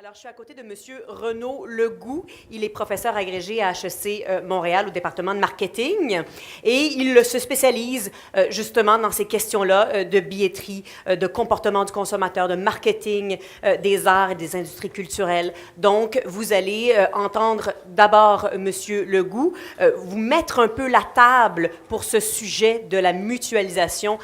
Alors, je suis à côté de Monsieur Renaud Legout. Il est professeur agrégé à HEC Montréal au département de marketing et il se spécialise justement dans ces questions-là de billetterie, de comportement du consommateur, de marketing des arts et des industries culturelles. Donc, vous allez entendre d'abord Monsieur Legout vous mettre un peu la table pour ce sujet de la mutualisation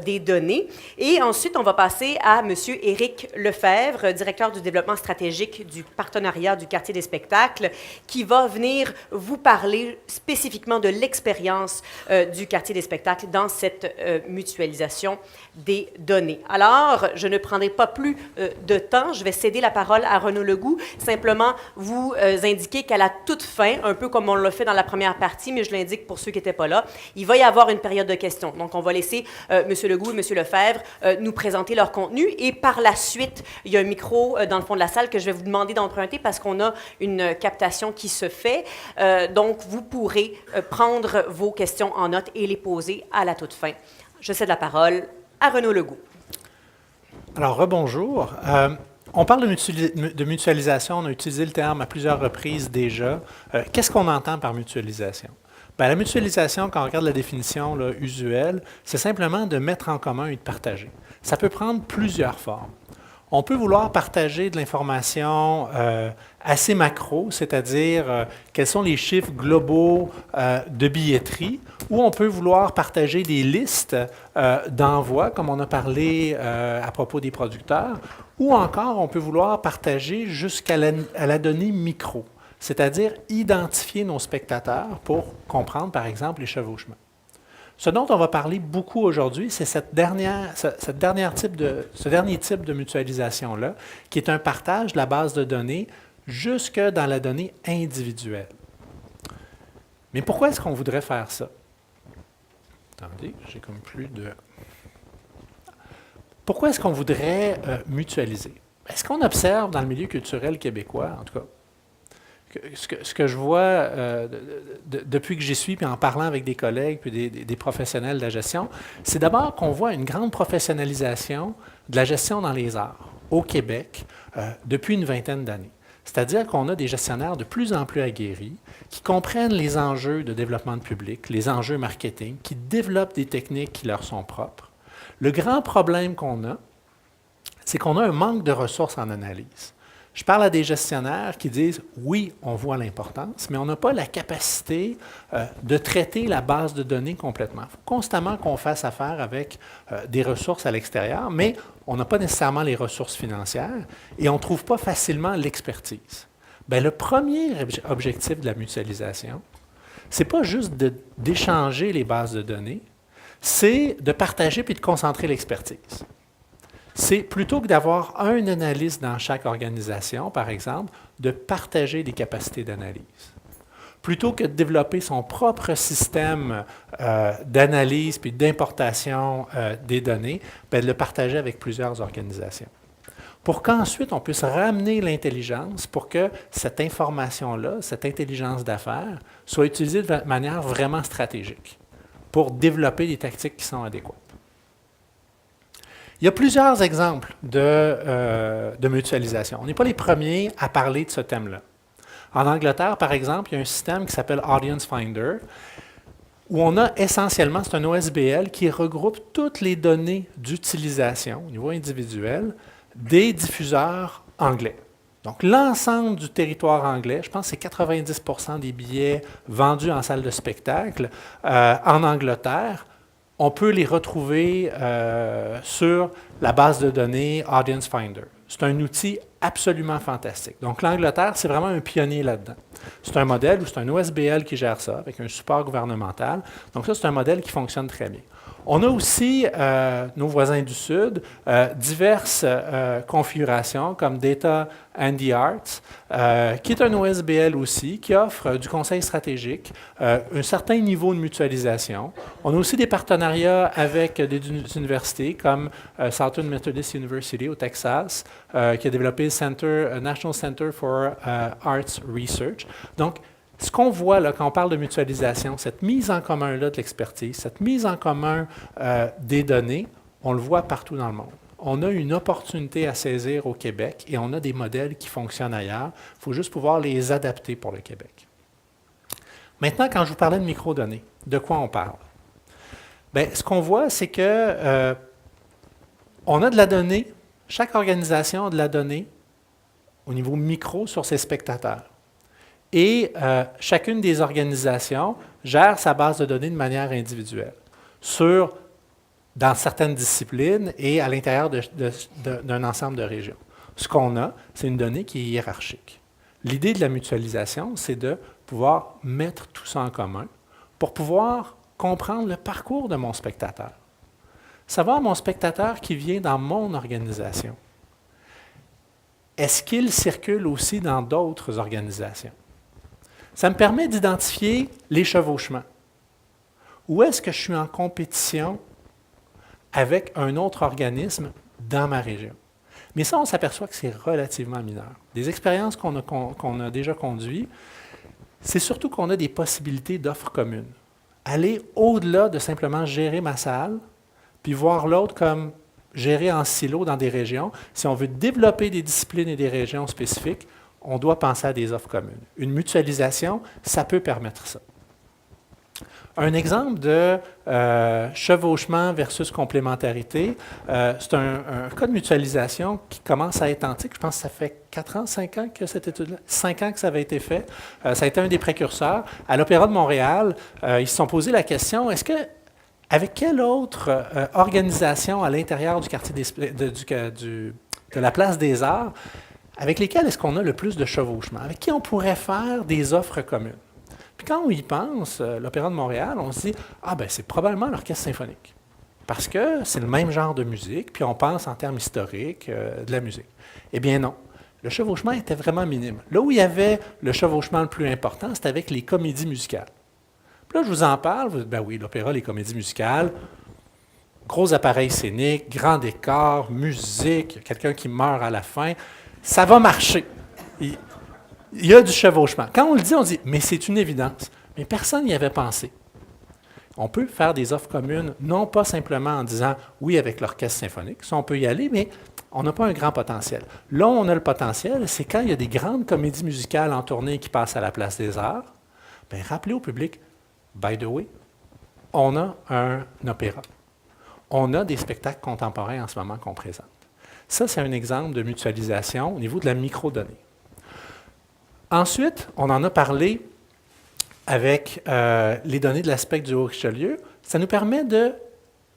des données. Et ensuite, on va passer à Monsieur Éric Lefebvre, directeur du développement stratégique du partenariat du quartier des spectacles, qui va venir vous parler spécifiquement de l'expérience du quartier des spectacles dans cette mutualisation des données. Alors, je ne prendrai pas plus de temps, je vais céder la parole à Renaud Legout, simplement vous indiquer qu'à la toute fin, un peu comme on l'a fait dans la première partie, mais je l'indique pour ceux qui n'étaient pas là, il va y avoir une période de questions. Donc, on va laisser M. Legout et M. Lefebvre nous présenter leur contenu et par la suite, il y a un micro dans le fond de la salle que je vais vous demander d'emprunter parce qu'on a une captation qui se fait. Donc, vous pourrez prendre vos questions en note et les poser à la toute fin. Je cède la parole à Renaud Legout. Alors, rebonjour. On parle de mutualisation, on a utilisé le terme à plusieurs reprises déjà. Qu'est-ce qu'on entend par mutualisation? Bien, la mutualisation, quand on regarde la définition là, usuelle, c'est simplement de mettre en commun et de partager. Ça peut prendre plusieurs formes. On peut vouloir partager de l'information assez macro, c'est-à-dire quels sont les chiffres globaux de billetterie, ou on peut vouloir partager des listes d'envois, comme on a parlé à propos des producteurs, ou encore on peut vouloir partager jusqu'à la donnée micro, c'est-à-dire identifier nos spectateurs pour comprendre, par exemple, les chevauchements. Ce dont on va parler beaucoup aujourd'hui, c'est ce dernier type de mutualisation-là, qui est un partage de la base de données jusque dans la donnée individuelle. Mais pourquoi est-ce qu'on voudrait faire ça? Attendez, j'ai comme plus de... Pourquoi est-ce qu'on voudrait mutualiser? Est-ce qu'on observe dans le milieu culturel québécois, en tout cas, ce que je vois depuis que j'y suis, puis en parlant avec des collègues, puis des professionnels de la gestion, c'est d'abord qu'on voit une grande professionnalisation de la gestion dans les arts au Québec depuis une vingtaine d'années. C'est-à-dire qu'on a des gestionnaires de plus en plus aguerris qui comprennent les enjeux de développement de public, les enjeux marketing, qui développent des techniques qui leur sont propres. Le grand problème qu'on a, c'est qu'on a un manque de ressources en analyse. Je parle à des gestionnaires qui disent « oui, on voit l'importance, mais on n'a pas la capacité de traiter la base de données complètement. » Il faut constamment qu'on fasse affaire avec des ressources à l'extérieur, mais on n'a pas nécessairement les ressources financières et on ne trouve pas facilement l'expertise. Bien, le premier objectif de la mutualisation, ce n'est pas juste d'échanger les bases de données, c'est de partager puis de concentrer l'expertise. C'est plutôt que d'avoir un analyste dans chaque organisation, par exemple, de partager des capacités d'analyse. Plutôt que de développer son propre système d'analyse puis d'importation des données, bien, de le partager avec plusieurs organisations. Pour qu'ensuite on puisse ramener l'intelligence pour que cette information-là, cette intelligence d'affaires, soit utilisée de manière vraiment stratégique pour développer des tactiques qui sont adéquates. Il y a plusieurs exemples de mutualisation. On n'est pas les premiers à parler de ce thème-là. En Angleterre, par exemple, il y a un système qui s'appelle Audience Finder, où on a essentiellement, c'est un OSBL qui regroupe toutes les données d'utilisation au niveau individuel des diffuseurs anglais. Donc, l'ensemble du territoire anglais, je pense que c'est 90% des billets vendus en salle de spectacle en Angleterre, on peut les retrouver sur la base de données Audience Finder. C'est un outil absolument fantastique. Donc, l'Angleterre, c'est vraiment un pionnier là-dedans. C'est un modèle où c'est un OSBL qui gère ça, avec un support gouvernemental. Donc, ça, c'est un modèle qui fonctionne très bien. On a aussi, nos voisins du Sud, diverses configurations comme Data and the Arts, qui est un OSBL aussi, qui offre du conseil stratégique, un certain niveau de mutualisation. On a aussi des partenariats avec des universités comme Southern Methodist University au Texas, qui a développé le National Center for Arts Research. Donc, ce qu'on voit là, quand on parle de mutualisation, cette mise en commun-là de l'expertise, cette mise en commun des données, on le voit partout dans le monde. On a une opportunité à saisir au Québec et on a des modèles qui fonctionnent ailleurs. Il faut juste pouvoir les adapter pour le Québec. Maintenant, quand je vous parlais de microdonnées, de quoi on parle? Bien, ce qu'on voit, c'est que on a de la donnée, chaque organisation a de la donnée au niveau micro sur ses spectateurs. Et chacune des organisations gère sa base de données de manière individuelle, dans certaines disciplines et à l'intérieur d'un ensemble de régions. Ce qu'on a, c'est une donnée qui est hiérarchique. L'idée de la mutualisation, c'est de pouvoir mettre tout ça en commun pour pouvoir comprendre le parcours de mon spectateur. Savoir mon spectateur qui vient dans mon organisation. Est-ce qu'il circule aussi dans d'autres organisations? Ça me permet d'identifier les chevauchements. Où est-ce que je suis en compétition avec un autre organisme dans ma région? Mais ça, on s'aperçoit que c'est relativement mineur. Des expériences qu'on a déjà conduites, c'est surtout qu'on a des possibilités d'offres communes. Aller au-delà de simplement gérer ma salle, puis voir l'autre comme gérer en silo dans des régions. Si on veut développer des disciplines et des régions spécifiques, on doit penser à des offres communes. Une mutualisation, ça peut permettre ça. Un exemple de chevauchement versus complémentarité, c'est un cas de mutualisation qui commence à être antique. Je pense que ça fait 4 ans, 5 ans que cette étude-là, 5 ans que ça avait été fait. Ça a été un des précurseurs. À l'Opéra de Montréal, ils se sont posé la question, avec quelle autre organisation à l'intérieur du quartier de la Place des Arts, avec lesquelles est-ce qu'on a le plus de chevauchement? Avec qui on pourrait faire des offres communes? Puis quand on y pense, l'Opéra de Montréal, on se dit, c'est probablement l'orchestre symphonique. Parce que c'est le même genre de musique, puis on pense en termes historiques de la musique. Eh bien non. Le chevauchement était vraiment minime. Là où il y avait le chevauchement le plus important, c'était avec les comédies musicales. Puis là, je vous en parle, vous dites, ben oui, l'opéra, les comédies musicales, gros appareils scéniques, grand décor, musique, quelqu'un qui meurt à la fin, ça va marcher. Il y a du chevauchement. Quand on le dit, on dit, mais c'est une évidence. Mais personne n'y avait pensé. On peut faire des offres communes, non pas simplement en disant, oui, avec l'orchestre symphonique, ça on peut y aller, mais on n'a pas un grand potentiel. Là où on a le potentiel, c'est quand il y a des grandes comédies musicales en tournée qui passent à la Place des Arts, bien, rappelez au public, by the way, on a un opéra. On a des spectacles contemporains en ce moment qu'on présente. Ça, c'est un exemple de mutualisation au niveau de la microdonnée. Ensuite, on en a parlé avec les données de l'aspect du Haut-Richelieu. Ça nous permet de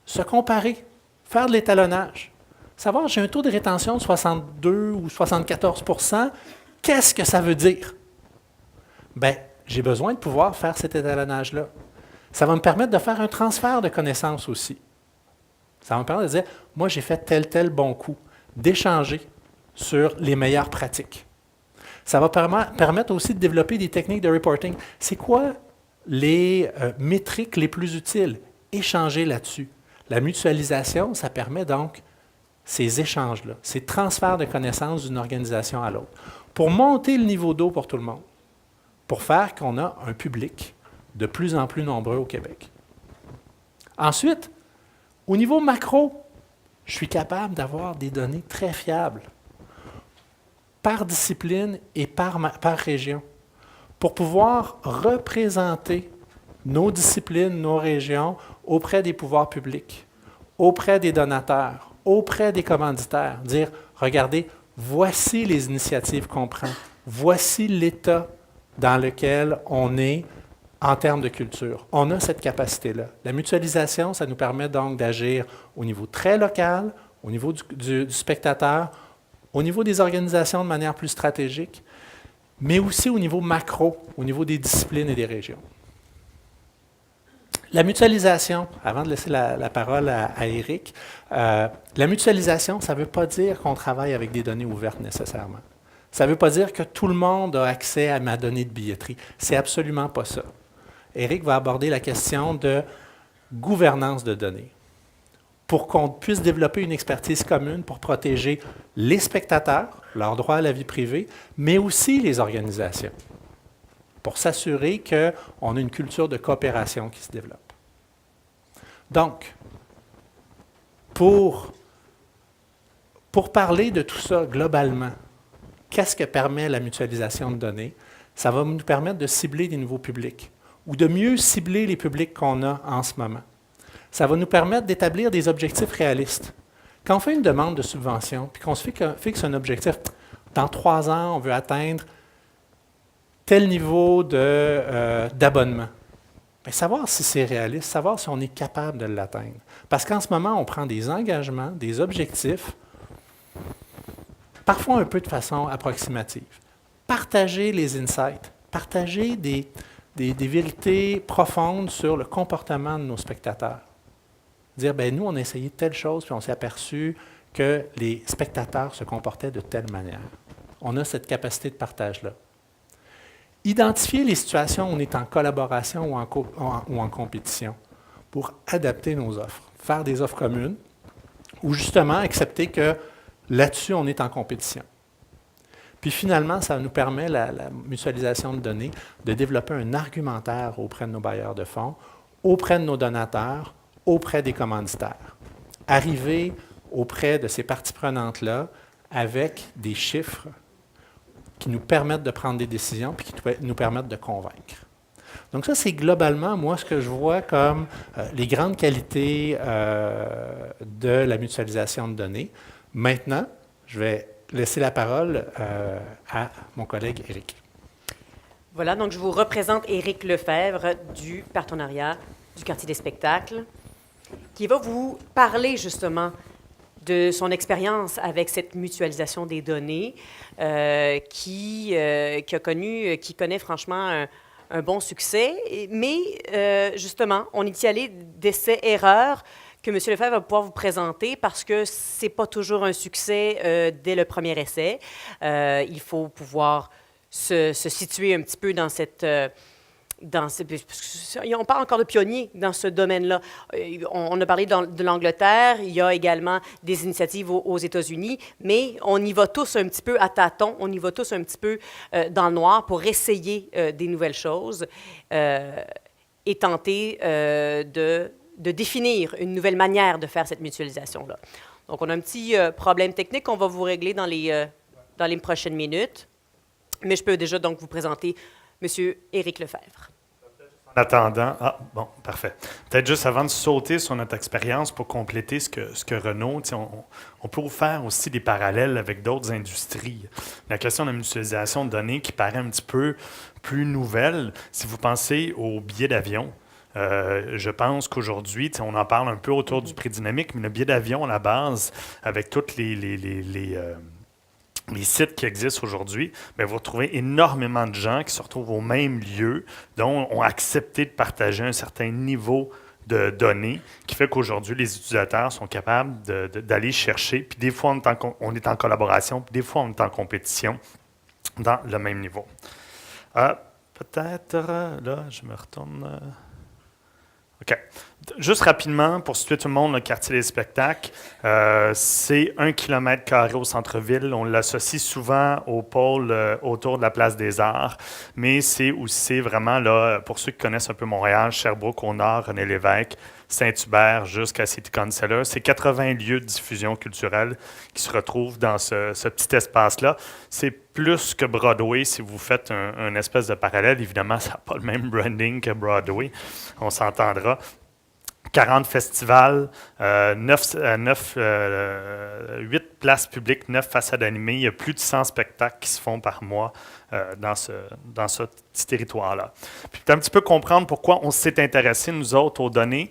se comparer, faire de l'étalonnage. Savoir, j'ai un taux de rétention de 62 ou 74 %, qu'est-ce que ça veut dire? Bien, j'ai besoin de pouvoir faire cet étalonnage-là. Ça va me permettre de faire un transfert de connaissances aussi. Ça va me permettre de dire, moi, j'ai fait tel bon coup, d'échanger sur les meilleures pratiques. Ça va permettre aussi de développer des techniques de reporting. C'est quoi les métriques les plus utiles? Échanger là-dessus. La mutualisation, ça permet donc ces échanges-là, ces transferts de connaissances d'une organisation à l'autre, pour monter le niveau d'eau pour tout le monde, pour faire qu'on a un public de plus en plus nombreux au Québec. Ensuite, au niveau macro, je suis capable d'avoir des données très fiables par discipline et par région pour pouvoir représenter nos disciplines, nos régions auprès des pouvoirs publics, auprès des donateurs, auprès des commanditaires. Dire, regardez, voici les initiatives qu'on prend, voici l'état dans lequel on est en termes de culture. On a cette capacité-là. La mutualisation, ça nous permet donc d'agir au niveau très local, au niveau du spectateur, au niveau des organisations de manière plus stratégique, mais aussi au niveau macro, au niveau des disciplines et des régions. La mutualisation, avant de laisser la parole à Éric, la mutualisation, ça ne veut pas dire qu'on travaille avec des données ouvertes nécessairement. Ça ne veut pas dire que tout le monde a accès à ma donnée de billetterie. C'est absolument pas ça. Éric va aborder la question de gouvernance de données pour qu'on puisse développer une expertise commune pour protéger les spectateurs, leur droit à la vie privée, mais aussi les organisations, pour s'assurer qu'on a une culture de coopération qui se développe. Donc, pour Pour parler de tout ça globalement, qu'est-ce que permet la mutualisation de données? Ça va nous permettre de cibler des nouveaux publics ou de mieux cibler les publics qu'on a en ce moment. Ça va nous permettre d'établir des objectifs réalistes. Quand on fait une demande de subvention, puis qu'on se fixe un objectif, dans 3 ans, on veut atteindre tel niveau d'abonnement. Bien, savoir si c'est réaliste, savoir si on est capable de l'atteindre. Parce qu'en ce moment, on prend des engagements, des objectifs, parfois un peu de façon approximative. Partager les insights, partager des vérités profondes sur le comportement de nos spectateurs. Dire, bien, nous, on a essayé telle chose, puis on s'est aperçu que les spectateurs se comportaient de telle manière. On a cette capacité de partage-là. Identifier les situations où on est en collaboration ou en compétition pour adapter nos offres. Faire des offres communes ou justement accepter que là-dessus, on est en compétition. Puis finalement, ça nous permet, la mutualisation de données, de développer un argumentaire auprès de nos bailleurs de fonds, auprès de nos donateurs, auprès des commanditaires. Arriver auprès de ces parties prenantes-là avec des chiffres qui nous permettent de prendre des décisions puis qui nous permettent de convaincre. Donc ça, c'est globalement, moi, ce que je vois comme les grandes qualités de la mutualisation de données. Maintenant, je vais laisser la parole à mon collègue Éric. Voilà, donc je vous représente Éric Lefebvre du partenariat du quartier des spectacles, qui va vous parler justement de son expérience avec cette mutualisation des données, qui connaît franchement un bon succès. Mais justement, on est y allé d'essais-erreurs que M. Lefebvre va pouvoir vous présenter parce que ce n'est pas toujours un succès dès le premier essai. Il faut pouvoir se situer un petit peu dans cette... on parle encore de pionniers dans ce domaine-là. On a parlé de l'Angleterre, il y a également des initiatives aux États-Unis, mais on y va tous un petit peu à tâtons, on y va tous un petit peu dans le noir pour essayer des nouvelles choses et tenter de définir une nouvelle manière de faire cette mutualisation-là. Donc, on a un petit problème technique qu'on va vous régler dans les prochaines minutes, mais je peux déjà donc vous présenter M. Éric Lefebvre. En attendant, parfait. Peut-être juste avant de sauter sur notre expérience pour compléter ce que Renaud, on peut faire aussi des parallèles avec d'autres industries. La question de la mutualisation de données qui paraît un petit peu plus nouvelle, si vous pensez aux billets d'avion, je pense qu'aujourd'hui, on en parle un peu autour du prix dynamique, mais le billet d'avion à la base, avec toutes les sites qui existent aujourd'hui, bien, vous retrouvez énormément de gens qui se retrouvent au même lieu, dont ont accepté de partager un certain niveau de données, qui fait qu'aujourd'hui, les utilisateurs sont capables d'aller chercher, puis des fois, on est en collaboration, puis des fois, on est en compétition dans le même niveau. Peut-être, là, je me retourne... OK. Juste rapidement, pour situer tout le monde, le quartier des spectacles, c'est 1 km² au centre-ville. On l'associe souvent au pôle autour de la place des Arts, mais c'est aussi vraiment, là, pour ceux qui connaissent un peu Montréal, Sherbrooke au nord, René-Lévesque, Saint-Hubert jusqu'à City Council. C'est 80 lieux de diffusion culturelle qui se retrouvent dans ce petit espace-là. C'est plus que Broadway, si vous faites un espèce de parallèle. Évidemment, ça n'a pas le même branding que Broadway, on s'entendra. 40 festivals, 8 places publiques, 9 façades animées. Il y a plus de 100 spectacles qui se font par mois dans ce petit territoire-là. Puis un petit peu comprendre pourquoi on s'est intéressé, nous autres, aux données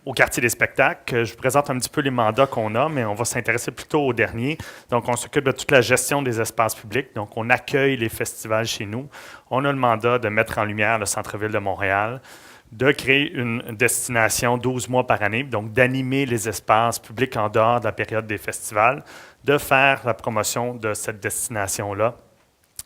au quartier des spectacles. Je vous présente un petit peu les mandats qu'on a, mais on va s'intéresser plutôt au dernier. Donc, on s'occupe de toute la gestion des espaces publics. Donc, on accueille les festivals chez nous. On a le mandat de mettre en lumière le centre-ville de Montréal, de créer une destination 12 mois par année, donc d'animer les espaces publics en dehors de la période des festivals, de faire la promotion de cette destination-là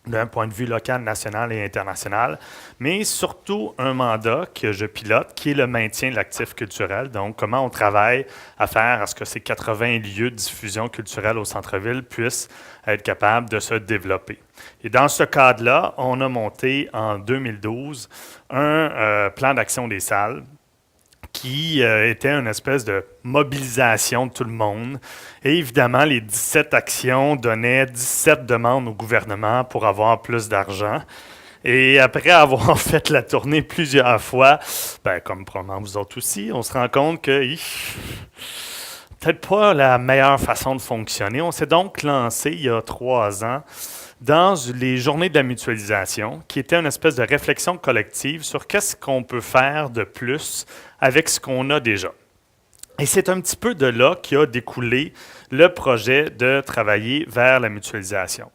d'un point de vue local, national et international, mais surtout un mandat que je pilote, qui est le maintien de l'actif culturel. Donc, comment on travaille à faire à ce que ces 80 lieux de diffusion culturelle au centre-ville puissent être capables de se développer. Et dans ce cadre-là, on a monté en 2012 un plan d'action des salles qui était une espèce de mobilisation de tout le monde. Et évidemment, les 17 actions donnaient 17 demandes au gouvernement pour avoir plus d'argent. Et après avoir fait la tournée plusieurs fois, comme probablement vous autres aussi, on se rend compte que peut-être pas la meilleure façon de fonctionner. On s'est donc lancé il y a 3 ans dans les journées de la mutualisation, qui était une espèce de réflexion collective sur qu'est-ce qu'on peut faire de plus avec ce qu'on a déjà. Et c'est un petit peu de là qu'a découlé le projet de travailler vers la mutualisation.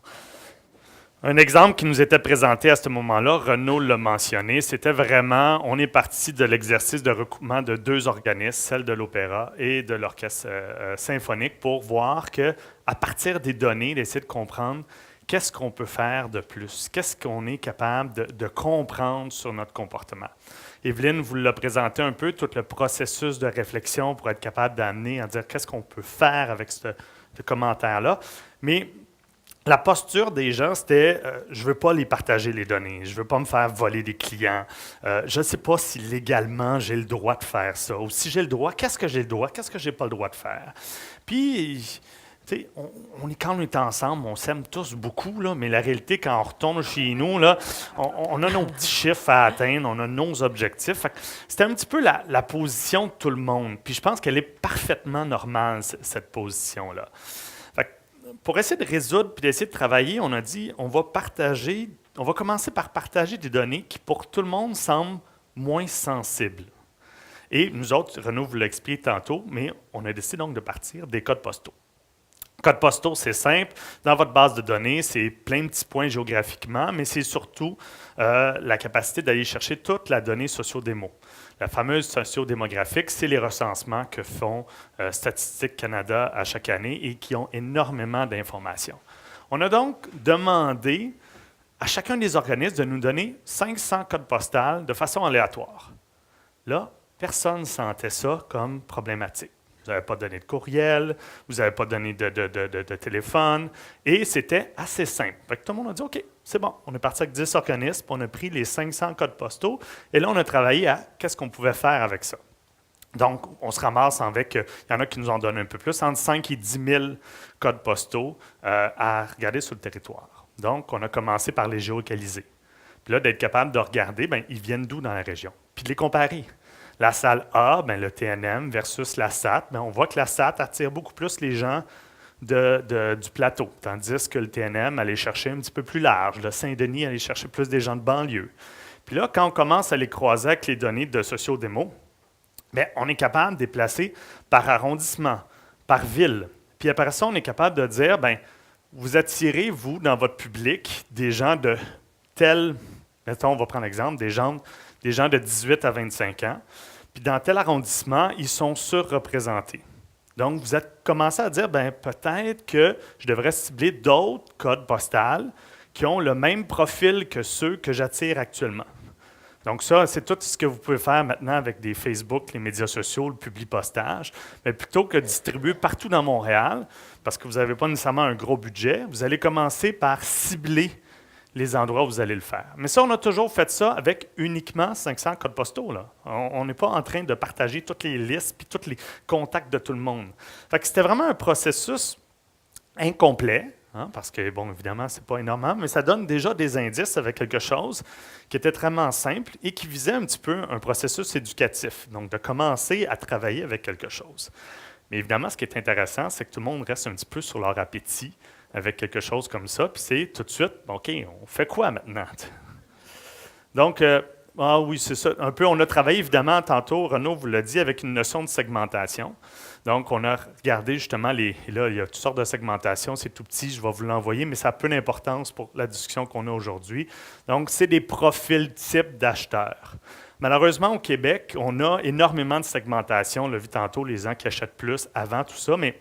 Un exemple qui nous était présenté à ce moment-là, Renaud l'a mentionné, c'était vraiment, on est parti de l'exercice de recoupement de 2 organismes, celle de l'opéra et de l'orchestre symphonique, pour voir qu'à partir des données, d'essayer de comprendre qu'est-ce qu'on peut faire de plus, qu'est-ce qu'on est capable de comprendre sur notre comportement. Evelyne vous l'a présenté un peu, tout le processus de réflexion pour être capable d'amener à dire qu'est-ce qu'on peut faire avec ce commentaire-là. Mais la posture des gens, c'était je ne veux pas les partager les données, je ne veux pas me faire voler des clients, je ne sais pas si légalement j'ai le droit de faire ça, ou si j'ai le droit, qu'est-ce que j'ai le droit, qu'est-ce que je n'ai pas le droit de faire. Puis, tu sais, quand on est ensemble, on s'aime tous beaucoup, là, mais la réalité, quand on retourne chez nous, là, on a nos petits chiffres à atteindre, on a nos objectifs. C'était un petit peu la position de tout le monde. Puis je pense qu'elle est parfaitement normale, cette position-là. Pour essayer de résoudre puis d'essayer de travailler, on a dit on va commencer par partager des données qui, pour tout le monde, semblent moins sensibles. Et nous autres, Renaud vous l'a expliqué tantôt, mais on a décidé donc de partir des codes postaux. Codes postaux, c'est simple. Dans votre base de données, c'est plein de petits points géographiquement, mais c'est surtout la capacité d'aller chercher toute la donnée socio-démo. La fameuse socio-démographique, c'est les recensements que font Statistique Canada à chaque année et qui ont énormément d'informations. On a donc demandé à chacun des organismes de nous donner 500 codes postaux de façon aléatoire. Là, personne ne sentait ça comme problématique. Vous n'avez pas donné de courriel, vous n'avez pas donné de téléphone, et c'était assez simple. Fait que tout le monde a dit, OK, c'est bon, on est parti avec 10 organismes, on a pris les 500 codes postaux, et là, on a travaillé à qu'est-ce qu'on pouvait faire avec ça. Donc, on se ramasse avec, il y en a qui nous en donnent un peu plus, entre 5 et 10 000 codes postaux à regarder sur le territoire. Donc, on a commencé par les géolocaliser. Puis là, d'être capable de regarder, ils viennent d'où dans la région, puis de les comparer. La salle A, le TNM versus la SAT, on voit que la SAT attire beaucoup plus les gens du plateau, tandis que le TNM allait chercher un petit peu plus large. Le Saint-Denis allait chercher plus des gens de banlieue. Puis là, quand on commence à les croiser avec les données de socio-démo, on est capable de déplacer par arrondissement, par ville. Puis après ça, on est capable de dire, vous attirez, vous, dans votre public, des gens de tel, mettons, on va prendre l'exemple, des gens de 18 à 25 ans, puis dans tel arrondissement, ils sont surreprésentés. Donc, vous êtes commencé à dire, peut-être que je devrais cibler d'autres codes postaux qui ont le même profil que ceux que j'attire actuellement. Donc ça, c'est tout ce que vous pouvez faire maintenant avec des Facebook, les médias sociaux, le publipostage. Mais plutôt que de distribuer partout dans Montréal, parce que vous n'avez pas nécessairement un gros budget, vous allez commencer par cibler les endroits où vous allez le faire. Mais ça, on a toujours fait ça avec uniquement 500 codes postaux. Là. On n'est pas en train de partager toutes les listes puis tous les contacts de tout le monde. Fait que c'était vraiment un processus incomplet, parce que, évidemment, ce n'est pas énorme, mais ça donne déjà des indices avec quelque chose qui était vraiment simple et qui visait un petit peu un processus éducatif, donc de commencer à travailler avec quelque chose. Mais évidemment, ce qui est intéressant, c'est que tout le monde reste un petit peu sur leur appétit avec quelque chose comme ça, puis c'est tout de suite, OK, on fait quoi maintenant? Donc, oui, c'est ça. Un peu, on a travaillé évidemment, tantôt, Renaud vous l'a dit, avec une notion de segmentation. Donc, on a regardé justement, là, il y a toutes sortes de segmentations, c'est tout petit, je vais vous l'envoyer, mais ça a peu d'importance pour la discussion qu'on a aujourd'hui. Donc, c'est des profils types d'acheteurs. Malheureusement, au Québec, on a énormément de segmentation. On l'a vu tantôt, les gens qui achètent plus avant tout ça, mais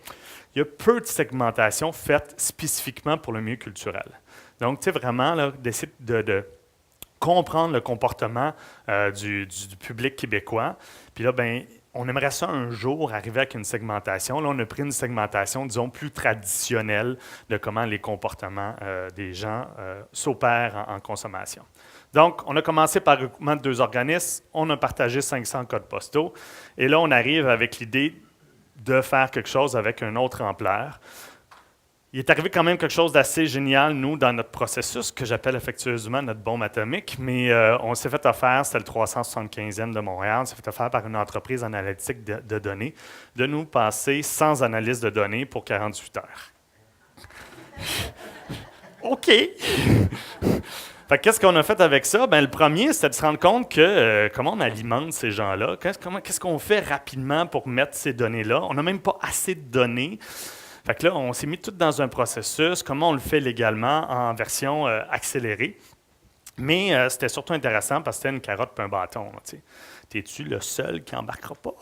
il y a peu de segmentation faite spécifiquement pour le milieu culturel. Donc, tu sais, vraiment, là, d'essayer de comprendre le comportement du public québécois. Puis là, on aimerait ça un jour arriver avec une segmentation. Là, on a pris une segmentation, disons, plus traditionnelle de comment les comportements des gens s'opèrent en consommation. Donc, on a commencé par le regroupement de 2 organismes, on a partagé 500 codes postaux, et là, on arrive avec l'idée de faire quelque chose avec une autre ampleur. Il est arrivé quand même quelque chose d'assez génial, nous, dans notre processus, que j'appelle affectueusement notre bombe atomique, mais on s'est fait offrir, c'était le 375e de Montréal, on s'est fait offrir par une entreprise analytique de données, de nous passer sans analyse de données pour 48 heures. OK! Fait qu'est-ce qu'on a fait avec ça? Bien, le premier, c'était de se rendre compte que comment on alimente ces gens-là, qu'est-ce qu'on fait rapidement pour mettre ces données-là. On n'a même pas assez de données. Fait que là, on s'est mis tout dans un processus, comment on le fait légalement en version accélérée. Mais c'était surtout intéressant parce que c'était une carotte et un bâton. T'es-tu le seul qui n'embarquera pas?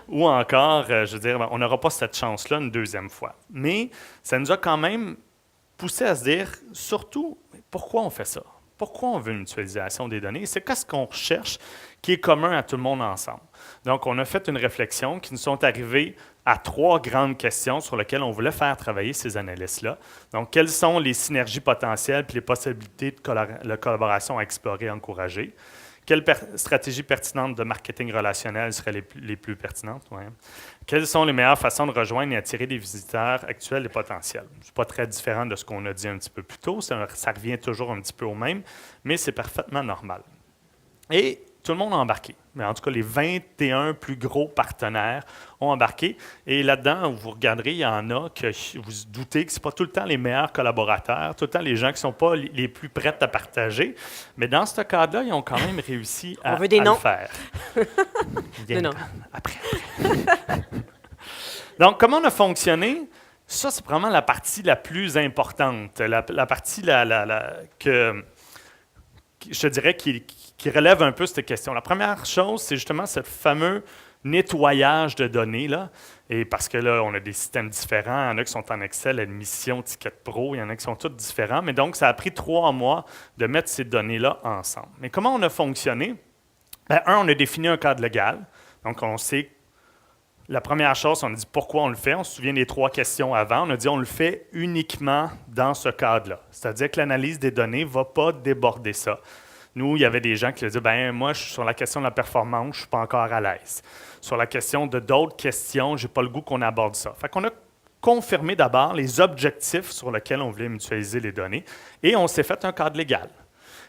Ou encore, je veux dire, on n'aura pas cette chance-là une deuxième fois. Mais ça nous a quand même poussé à se dire, surtout, pourquoi on fait ça? Pourquoi on veut une mutualisation des données? C'est qu'est-ce qu'on recherche qui est commun à tout le monde ensemble. Donc, on a fait une réflexion qui nous sont arrivées à 3 grandes questions sur lesquelles on voulait faire travailler ces analystes-là. Donc, quelles sont les synergies potentielles et les possibilités de collaboration à explorer et encourager? Quelles stratégies pertinentes de marketing relationnel seraient les plus pertinentes? Ouais. Quelles sont les meilleures façons de rejoindre et attirer des visiteurs actuels et potentiels? Ce n'est pas très différent de ce qu'on a dit un petit peu plus tôt. Ça revient toujours un petit peu au même, mais c'est parfaitement normal. Et tout le monde a embarqué. Mais en tout cas, les 21 plus gros partenaires ont embarqué. Et là-dedans, vous regarderez, il y en a que vous doutez que ce n'est pas tout le temps les meilleurs collaborateurs, tout le temps les gens qui ne sont pas les plus prêts à partager. Mais dans ce cadre-là, ils ont quand même réussi à le faire. Non. Après. Donc, comment on a fonctionné? Ça, c'est vraiment la partie la plus importante, la partie que je te dirais qui relève un peu cette question. La première chose, c'est justement ce fameux nettoyage de données, là. Et parce que là, on a des systèmes différents. Il y en a qui sont en Excel, Admission, Ticket Pro. Il y en a qui sont tous différents. Mais donc, ça a pris 3 mois de mettre ces données-là ensemble. Mais comment on a fonctionné? Bien, on a défini un cadre légal. Donc, on sait, la première chose, on a dit pourquoi on le fait. On se souvient des 3 questions avant. On a dit on le fait uniquement dans ce cadre-là. C'est-à-dire que l'analyse des données ne va pas déborder ça. Nous, il y avait des gens qui disaient, ben moi, sur la question de la performance, je ne suis pas encore à l'aise. Sur la question de d'autres questions, je n'ai pas le goût qu'on aborde ça. Fait qu'on a confirmé d'abord les objectifs sur lesquels on voulait mutualiser les données et on s'est fait un cadre légal.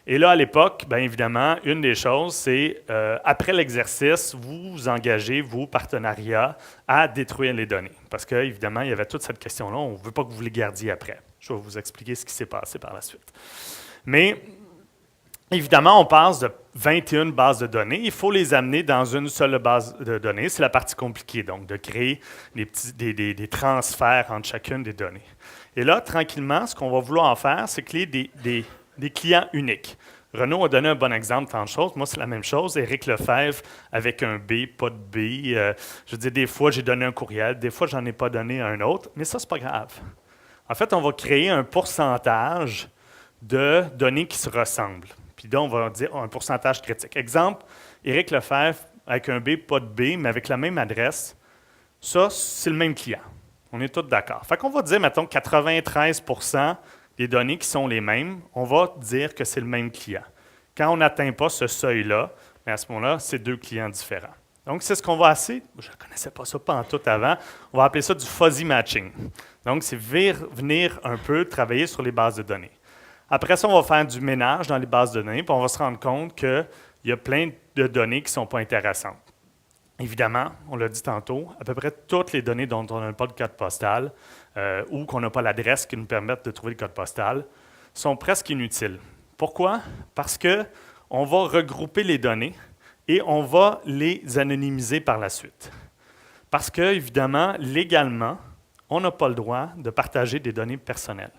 Et là, à l'époque, bien évidemment, une des choses, c'est après l'exercice, vous vous engagez, vous, partenariat, à détruire les données. Parce qu'évidemment, il y avait toute cette question-là, on ne veut pas que vous les gardiez après. Je vais vous expliquer ce qui s'est passé par la suite. Mais évidemment, on passe de 21 bases de données. Il faut les amener dans une seule base de données. C'est la partie compliquée, donc, de créer des transferts entre chacune des données. Et là, tranquillement, ce qu'on va vouloir en faire, c'est créer des clients uniques. Renaud a donné un bon exemple tant de choses. Moi, c'est la même chose. Éric Lefebvre avec un B, pas de B. Je veux dire, des fois, j'ai donné un courriel. Des fois, je n'en ai pas donné un autre. Mais ça, ce n'est pas grave. En fait, on va créer un pourcentage de données qui se ressemblent. Puis là, on va dire un pourcentage critique. Exemple, Éric Lefebvre avec un B, pas de B, mais avec la même adresse. Ça, c'est le même client. On est tous d'accord. Fait qu'on va dire, mettons, 93% des données qui sont les mêmes, on va dire que c'est le même client. Quand on n'atteint pas ce seuil-là, à ce moment-là, c'est 2 clients différents. Donc, c'est ce qu'on va essayer. Je ne connaissais pas ça pantoute avant. On va appeler ça du fuzzy matching. Donc, c'est venir un peu travailler sur les bases de données. Après ça, on va faire du ménage dans les bases de données, puis on va se rendre compte qu'il y a plein de données qui ne sont pas intéressantes. Évidemment, on l'a dit tantôt, à peu près toutes les données dont on n'a pas de code postal ou qu'on n'a pas l'adresse qui nous permette de trouver le code postal sont presque inutiles. Pourquoi? Parce qu'on va regrouper les données et on va les anonymiser par la suite. Parce que, évidemment, légalement, on n'a pas le droit de partager des données personnelles.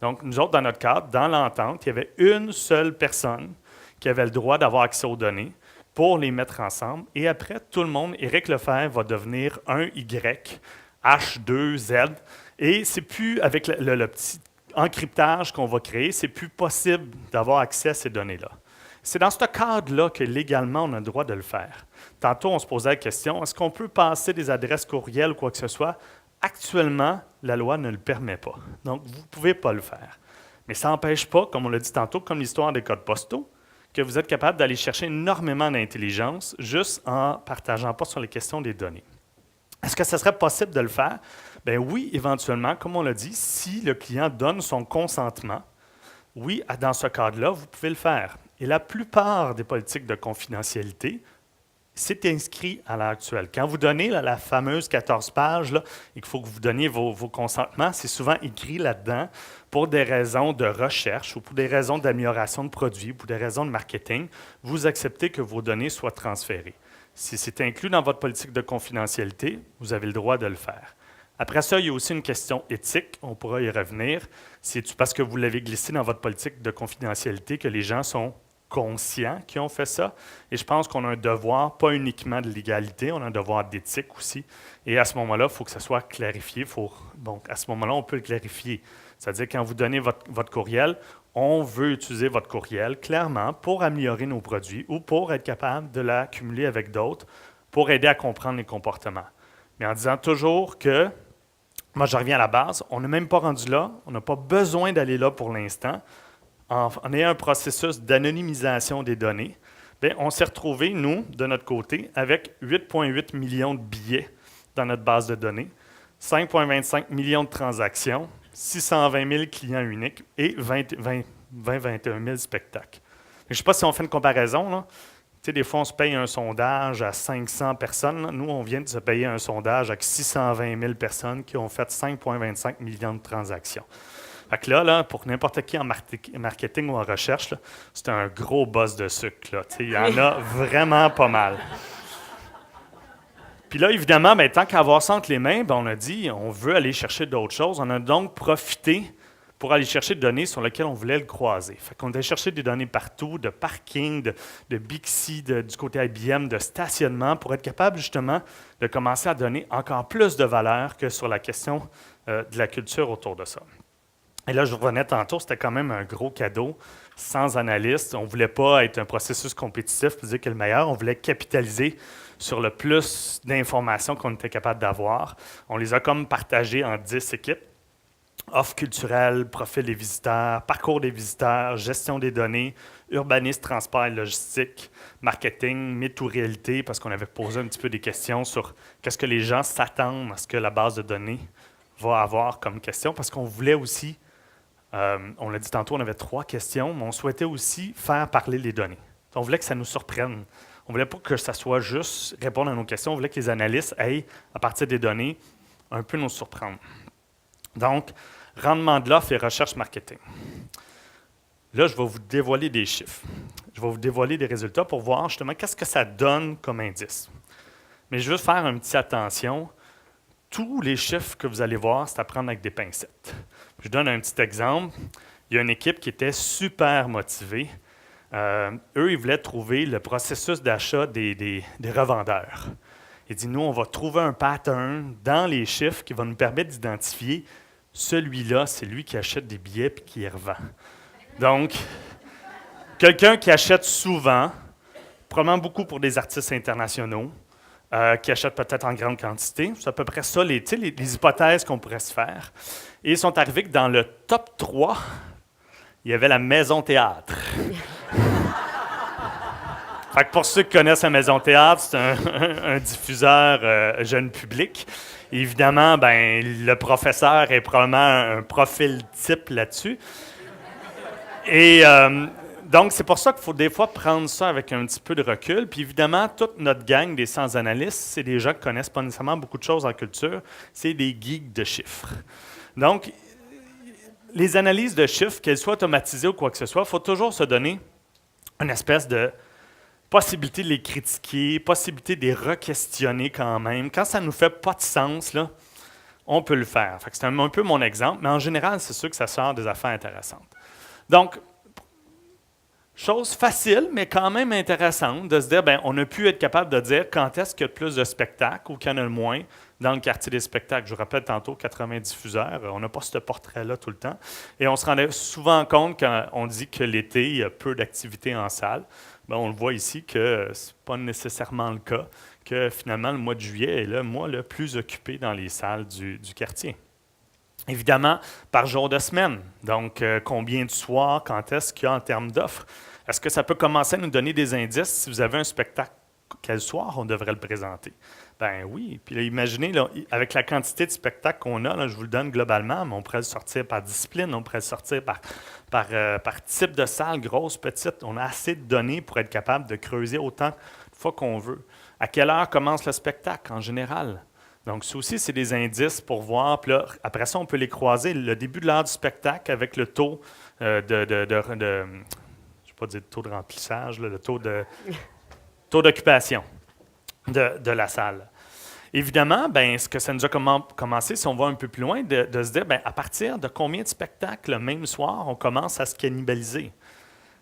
Donc, nous autres, dans notre cadre, dans l'entente, il y avait une seule personne qui avait le droit d'avoir accès aux données pour les mettre ensemble. Et après, tout le monde, Éric Lefebvre va devenir un Y, H2Z. Et c'est plus, avec le petit encryptage qu'on va créer, c'est plus possible d'avoir accès à ces données-là. C'est dans ce cadre-là que légalement, on a le droit de le faire. Tantôt, on se posait la question, est-ce qu'on peut passer des adresses courriels ou quoi que ce soit? Actuellement, la loi ne le permet pas. Donc, vous ne pouvez pas le faire. Mais ça n'empêche pas, comme on l'a dit tantôt, comme l'histoire des codes postaux, que vous êtes capable d'aller chercher énormément d'intelligence juste en partageant pas sur les questions des données. Est-ce que ce serait possible de le faire? Bien oui, éventuellement, comme on l'a dit, si le client donne son consentement, oui, dans ce cadre-là, vous pouvez le faire. Et la plupart des politiques de confidentialité, c'est inscrit à l'heure actuelle. Quand vous donnez la fameuse 14 pages là, et qu'il faut que vous donniez vos consentements, c'est souvent écrit là-dedans pour des raisons de recherche ou pour des raisons d'amélioration de produits, ou pour des raisons de marketing. Vous acceptez que vos données soient transférées. Si c'est inclus dans votre politique de confidentialité, vous avez le droit de le faire. Après ça, il y a aussi une question éthique, on pourra y revenir. C'est parce que vous l'avez glissé dans votre politique de confidentialité que les gens sont conscients qui ont fait ça. Et je pense qu'on a un devoir, pas uniquement de légalité, on a un devoir d'éthique aussi. Et à ce moment-là, il faut que ça soit clarifié. Donc, à ce moment-là, on peut le clarifier. C'est-à-dire, quand vous donnez votre courriel, on veut utiliser votre courriel clairement pour améliorer nos produits ou pour être capable de l'accumuler avec d'autres, pour aider à comprendre les comportements. Mais en disant toujours que, moi je reviens à la base, on n'est même pas rendu là, on n'a pas besoin d'aller là pour l'instant. En ayant un processus d'anonymisation des données, bien, on s'est retrouvés, nous, de notre côté, avec 8,8 millions de billets dans notre base de données, 5,25 millions de transactions, 620 000 clients uniques et 21 000 spectacles. Je ne sais pas si on fait une comparaison. Là. Tu sais, des fois, on se paye un sondage à 500 personnes. Là. Nous, on vient de se payer un sondage avec 620 000 personnes qui ont fait 5,25 millions de transactions. Fait que là, pour n'importe qui en marketing ou en recherche, là, c'est un gros boss de sucre. Là. Il y en a vraiment pas mal. Puis là, évidemment, bien, tant qu'à avoir ça entre les mains, bien, on a dit on veut aller chercher d'autres choses. On a donc profité pour aller chercher des données sur lesquelles on voulait le croiser. Fait qu'on allait chercher des données partout, de parking, de Bixi, du côté IBM, de stationnement, pour être capable justement de commencer à donner encore plus de valeur que sur la question de la culture autour de ça. Et là, je revenais tantôt, c'était quand même un gros cadeau, sans analyste. On ne voulait pas être un processus compétitif pour dire que le meilleur. On voulait capitaliser sur le plus d'informations qu'on était capable d'avoir. On les a comme partagées en 10 équipes. Offre culturelle, profil des visiteurs, parcours des visiteurs, gestion des données, urbanisme, transport et logistique, marketing, mytho-réalité, parce qu'on avait posé un petit peu des questions sur qu'est-ce que les gens s'attendent à ce que la base de données va avoir comme question, parce qu'on voulait aussi, on l'a dit tantôt, on avait 3 questions, mais on souhaitait aussi faire parler les données. On voulait que ça nous surprenne. On ne voulait pas que ça soit juste répondre à nos questions, on voulait que les analystes aillent, à partir des données, un peu nous surprendre. Donc, rendement de l'offre et recherche marketing. Là, je vais vous dévoiler des chiffres. Je vais vous dévoiler des résultats pour voir justement qu'est-ce que ça donne comme indice. Mais je veux juste faire une petite attention. Tous les chiffres que vous allez voir, c'est à prendre avec des pincettes. Je donne un petit exemple. Il y a une équipe qui était super motivée. Eux, ils voulaient trouver le processus d'achat des revendeurs. Il dit, nous, on va trouver un pattern dans les chiffres qui va nous permettre d'identifier celui-là, c'est lui qui achète des billets et qui les revend. Donc, quelqu'un qui achète souvent, probablement beaucoup pour des artistes internationaux, qui achètent peut-être en grande quantité. C'est à peu près ça, les hypothèses qu'on pourrait se faire. Et ils sont arrivés que dans le top 3, il y avait la Maison Théâtre. Fait que pour ceux qui connaissent la Maison Théâtre, c'est un diffuseur jeune public. Et évidemment, ben, le professeur est probablement un profil type là-dessus. Et donc, c'est pour ça qu'il faut des fois prendre ça avec un petit peu de recul. Puis évidemment, toute notre gang des sans-analystes, c'est des gens qui ne connaissent pas nécessairement beaucoup de choses en culture. C'est des geeks de chiffres. Donc, les analyses de chiffres, qu'elles soient automatisées ou quoi que ce soit, il faut toujours se donner une espèce de possibilité de les critiquer, possibilité de les re-questionner quand même. Quand ça ne nous fait pas de sens, là, on peut le faire. Fait que c'est un peu mon exemple, mais en général, c'est sûr que ça sort des affaires intéressantes. Donc, chose facile, mais quand même intéressante, de se dire, bien, on a pu être capable de dire quand est-ce qu'il y a le plus de spectacles ou qu'il y en a le moins dans le quartier des spectacles. Je vous rappelle tantôt, 80 diffuseurs, on n'a pas ce portrait-là tout le temps. Et on se rendait souvent compte quand on dit que l'été, il y a peu d'activités en salle. Bien, on le voit ici que ce n'est pas nécessairement le cas, que finalement, le mois de juillet est le mois le plus occupé dans les salles du quartier. Évidemment, par jour de semaine. Donc, combien de soirs, quand est-ce qu'il y a en termes d'offres? Est-ce que ça peut commencer à nous donner des indices si vous avez un spectacle? Quel soir on devrait le présenter? Ben oui. Puis là, imaginez, là, avec la quantité de spectacles qu'on a, là, je vous le donne globalement, mais on pourrait le sortir par discipline, on pourrait le sortir par type de salle, grosse, petite. On a assez de données pour être capable de creuser autant de fois qu'on veut. À quelle heure commence le spectacle en général? Donc, ça aussi, c'est des indices pour voir. Puis là, après ça, on peut les croiser. Le début de l'heure du spectacle avec le taux je ne vais pas dire taux de remplissage, là, le taux d'occupation de la salle. Évidemment, ben, ce que ça nous a commencé, si on va un peu plus loin, de se dire, ben, à partir de combien de spectacles le même soir, on commence à se cannibaliser?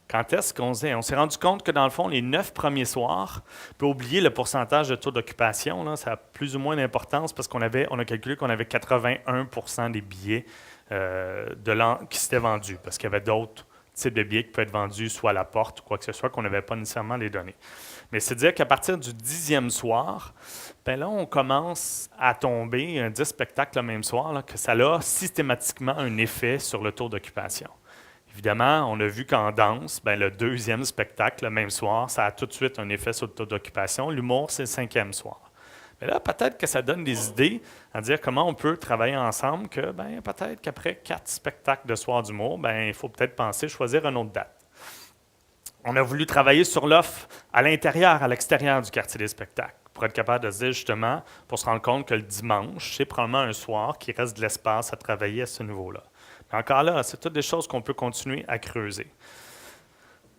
Quand est-ce qu'on s'est rendu compte que dans le fond, les 9 premiers soirs, puis oublier le pourcentage de taux d'occupation, là, ça a plus ou moins d'importance parce on a calculé qu'on avait 81% des billets qui s'étaient vendus, parce qu'il y avait d'autres types de billets qui peuvent être vendus soit à la porte ou quoi que ce soit qu'on n'avait pas nécessairement les données. Mais c'est dire qu'à partir du 10e soir, ben là, on commence à tomber 10 spectacles le même soir, là, que ça a systématiquement un effet sur le taux d'occupation. Évidemment, on a vu qu'en danse, ben, le 2e spectacle, le même soir, ça a tout de suite un effet sur le taux d'occupation. L'humour, c'est le 5e soir. Mais là, peut-être que ça donne des idées à dire comment on peut travailler ensemble, que ben, peut-être qu'après 4 spectacles de soir d'humour, ben, il faut peut-être penser choisir une autre date. On a voulu travailler sur l'offre à l'intérieur, à l'extérieur du quartier des spectacles, pour être capable de se dire justement, pour se rendre compte que le dimanche, c'est probablement un soir qui reste de l'espace à travailler à ce niveau-là. Encore là, c'est toutes des choses qu'on peut continuer à creuser.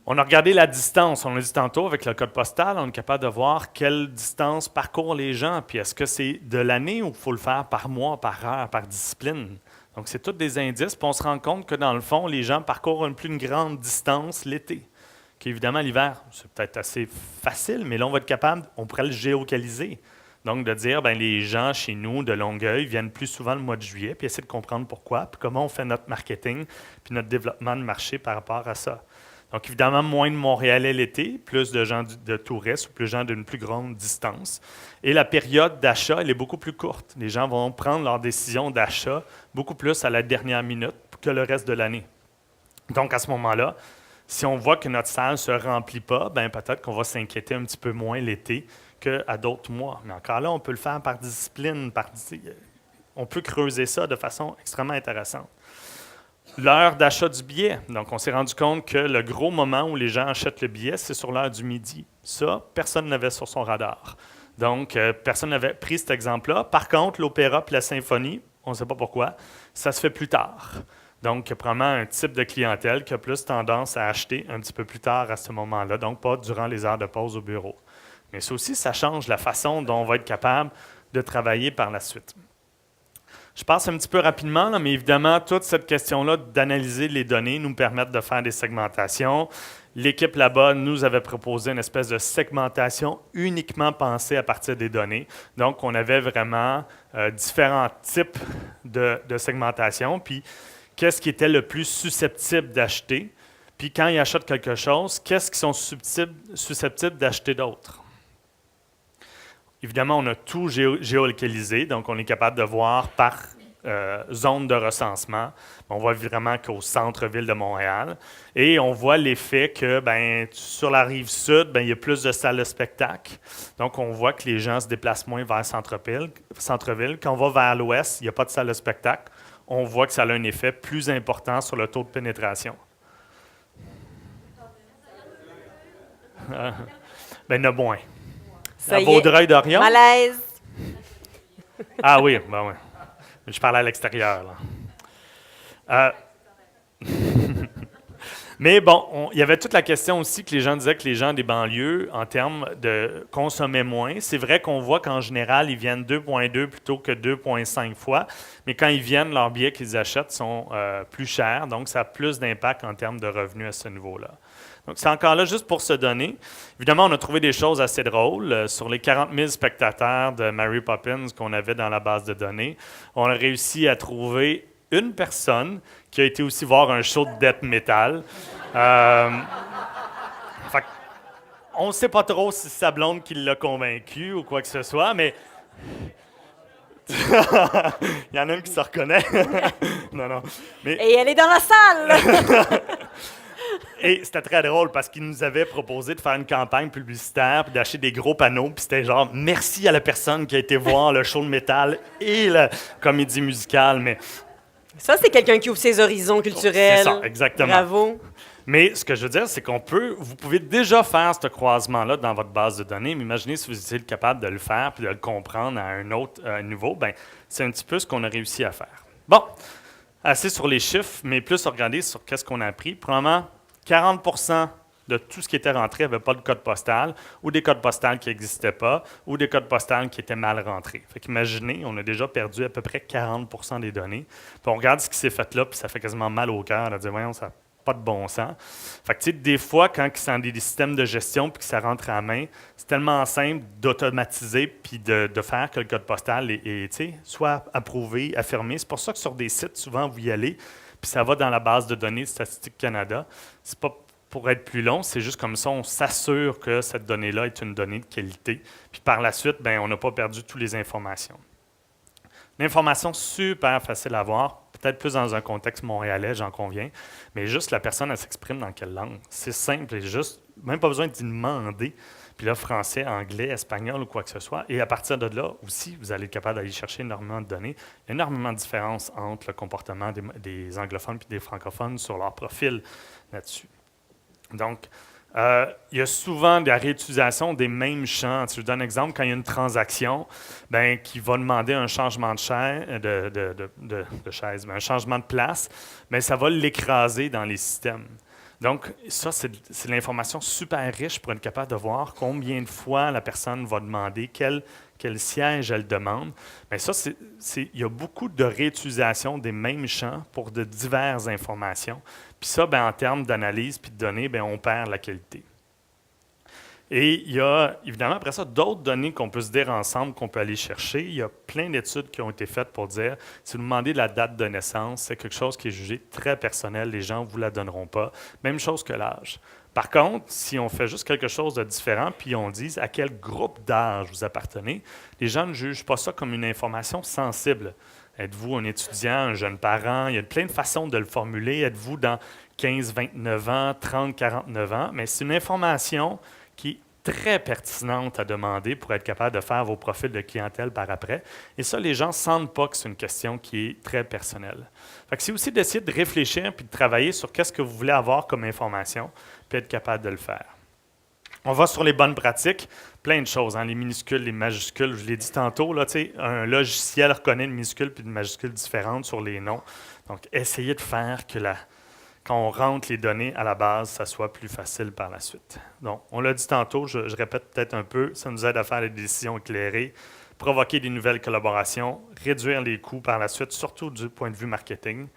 On a regardé la distance, on l'a dit tantôt, avec le code postal, on est capable de voir quelle distance parcourent les gens, puis est-ce que c'est de l'année ou il faut le faire par mois, par heure, par discipline? Donc, c'est tous des indices, puis on se rend compte que dans le fond, les gens parcourent une grande distance l'été. Qu'évidemment, l'hiver, c'est peut-être assez facile, mais là, on va être capable, on pourrait le géolocaliser. Donc, de dire, ben, les gens chez nous de Longueuil viennent plus souvent le mois de juillet, puis essayer de comprendre pourquoi, puis comment on fait notre marketing, puis notre développement de marché par rapport à ça. Donc, évidemment, moins de Montréalais l'été, plus de gens de touristes ou plus de gens d'une plus grande distance. Et la période d'achat, elle est beaucoup plus courte. Les gens vont prendre leur décision d'achat beaucoup plus à la dernière minute que le reste de l'année. Donc, à ce moment-là, si on voit que notre salle ne se remplit pas, ben peut-être qu'on va s'inquiéter un petit peu moins l'été qu'à d'autres mois. Mais encore là, on peut le faire par discipline, on peut creuser ça de façon extrêmement intéressante. L'heure d'achat du billet. Donc, on s'est rendu compte que le gros moment où les gens achètent le billet, c'est sur l'heure du midi. Ça, personne n'avait sur son radar. Donc, personne n'avait pris cet exemple-là. Par contre, l'opéra et la symphonie, on ne sait pas pourquoi, ça se fait plus tard. Donc, il y a probablement un type de clientèle qui a plus tendance à acheter un petit peu plus tard à ce moment-là, donc pas durant les heures de pause au bureau. Mais ça aussi, ça change la façon dont on va être capable de travailler par la suite. Je passe un petit peu rapidement, là, mais évidemment, toute cette question-là d'analyser les données nous permet de faire des segmentations. L'équipe là-bas nous avait proposé une espèce de segmentation uniquement pensée à partir des données. Donc, on avait vraiment différents types de segmentation. Puis, qu'est-ce qui était le plus susceptible d'acheter? Puis, quand ils achètent quelque chose, qu'est-ce qui sont susceptibles d'acheter d'autres? Évidemment, on a tout géolocalisé, donc on est capable de voir par zone de recensement. On voit vraiment qu'au centre-ville de Montréal. Et on voit l'effet que sur la rive sud, il y a plus de salles de spectacle. Donc, on voit que les gens se déplacent moins vers centre-ville. Quand on va vers l'ouest, il n'y a pas de salle de spectacle. On voit que ça a un effet plus important sur le taux de pénétration. Il y en a moins. Ça à y est. Vaudreuil-Dorion? Malaise. Ah oui, ben oui. Je parlais à l'extérieur. Là. Mais bon, il y avait toute la question aussi que les gens disaient que les gens des banlieues, en termes de consommaient moins. C'est vrai qu'on voit qu'en général, ils viennent 2,2 plutôt que 2,5 fois, mais quand ils viennent, leurs billets qu'ils achètent sont plus chers, donc ça a plus d'impact en termes de revenus à ce niveau-là. Donc, c'est encore là juste pour se donner. Évidemment, on a trouvé des choses assez drôles. Sur les 40 000 spectateurs de Mary Poppins qu'on avait dans la base de données, on a réussi à trouver une personne qui a été aussi voir un show de death metal. Fait on ne sait pas trop si c'est sa blonde qui l'a convaincu ou quoi que ce soit, mais il y en a une qui se reconnaît. Non. Mais Et elle est dans la salle! et c'était très drôle parce qu'il nous avait proposé de faire une campagne publicitaire puis d'acheter des gros panneaux. Puis c'était genre « Merci à la personne qui a été voir le show de métal et la comédie musicale. » Mais Ça, c'est quelqu'un qui ouvre ses horizons culturels. c'est ça, exactement. Bravo. Mais ce que je veux dire, c'est vous pouvez déjà faire ce croisement-là dans votre base de données, mais imaginez si vous étiez capable de le faire puis de le comprendre à un autre niveau, ben c'est un petit peu ce qu'on a réussi à faire. Bon, assez sur les chiffres, mais plus regarder sur qu'est-ce qu'on a appris. Probablement, 40% de tout ce qui était rentré n'avait pas de code postal, ou des codes postales qui n'existaient pas, ou des codes postales qui étaient mal rentrés. Fait qu'imaginez, on a déjà perdu à peu près 40% des données. Puis on regarde ce qui s'est fait là, puis ça fait quasiment mal au cœur de dire, voyons, ça n'a pas de bon sens. Fait que, tu sais, des fois, quand c'est des systèmes de gestion puis que ça rentre à main, c'est tellement simple d'automatiser puis de faire que le code postal est tu sais, soit approuvé, affirmé. C'est pour ça que sur des sites, souvent, vous y allez, puis ça va dans la base de données Statistique Canada. C'est pas pour être plus long, c'est juste comme ça, on s'assure que cette donnée-là est une donnée de qualité. Puis par la suite, ben, on n'a pas perdu toutes les informations. L'information super facile à voir, peut-être plus dans un contexte montréalais, j'en conviens, mais juste la personne, elle s'exprime dans quelle langue. C'est simple et juste, même pas besoin d'y demander. Puis là, français, anglais, espagnol ou quoi que ce soit. Et à partir de là, aussi, vous allez être capable d'aller chercher énormément de données. Il y a énormément de différences entre le comportement des anglophones et des francophones sur leur profil là-dessus. Donc, il y a souvent de la réutilisation des mêmes champs. Si je vous donne un exemple, quand il y a une transaction qui va demander un changement de chaise, un changement de place, ça va l'écraser dans les systèmes. Donc, ça, c'est de l'information super riche pour être capable de voir combien de fois la personne va demander, quel siège elle demande. Mais ça, il y a beaucoup de réutilisation des mêmes champs pour de diverses informations. Puis ça, en termes d'analyse puis de données, on perd la qualité. Et il y a, évidemment, après ça, d'autres données qu'on peut se dire ensemble, qu'on peut aller chercher. Il y a plein d'études qui ont été faites pour dire, si vous demandez la date de naissance, c'est quelque chose qui est jugé très personnel, les gens ne vous la donneront pas. Même chose que l'âge. Par contre, si on fait juste quelque chose de différent, puis on dit à quel groupe d'âge vous appartenez, les gens ne jugent pas ça comme une information sensible. Êtes-vous un étudiant, un jeune parent? Il y a plein de façons de le formuler. Êtes-vous dans 15, 29 ans, 30, 49 ans? Mais c'est une information qui est très pertinente à demander pour être capable de faire vos profils de clientèle par après. Et ça, les gens ne sentent pas que c'est une question qui est très personnelle. Fait que c'est aussi d'essayer de réfléchir puis de travailler sur qu'est-ce que vous voulez avoir comme information, puis être capable de le faire. On va sur les bonnes pratiques, plein de choses, les minuscules, les majuscules. Je l'ai dit tantôt, là, un logiciel reconnaît une minuscule puis une majuscule différente sur les noms. Donc, essayez de faire que quand on rentre les données à la base, ça soit plus facile par la suite. Donc, on l'a dit tantôt, je répète peut-être un peu, ça nous aide à faire des décisions éclairées, provoquer des nouvelles collaborations, réduire les coûts par la suite, surtout du point de vue marketing.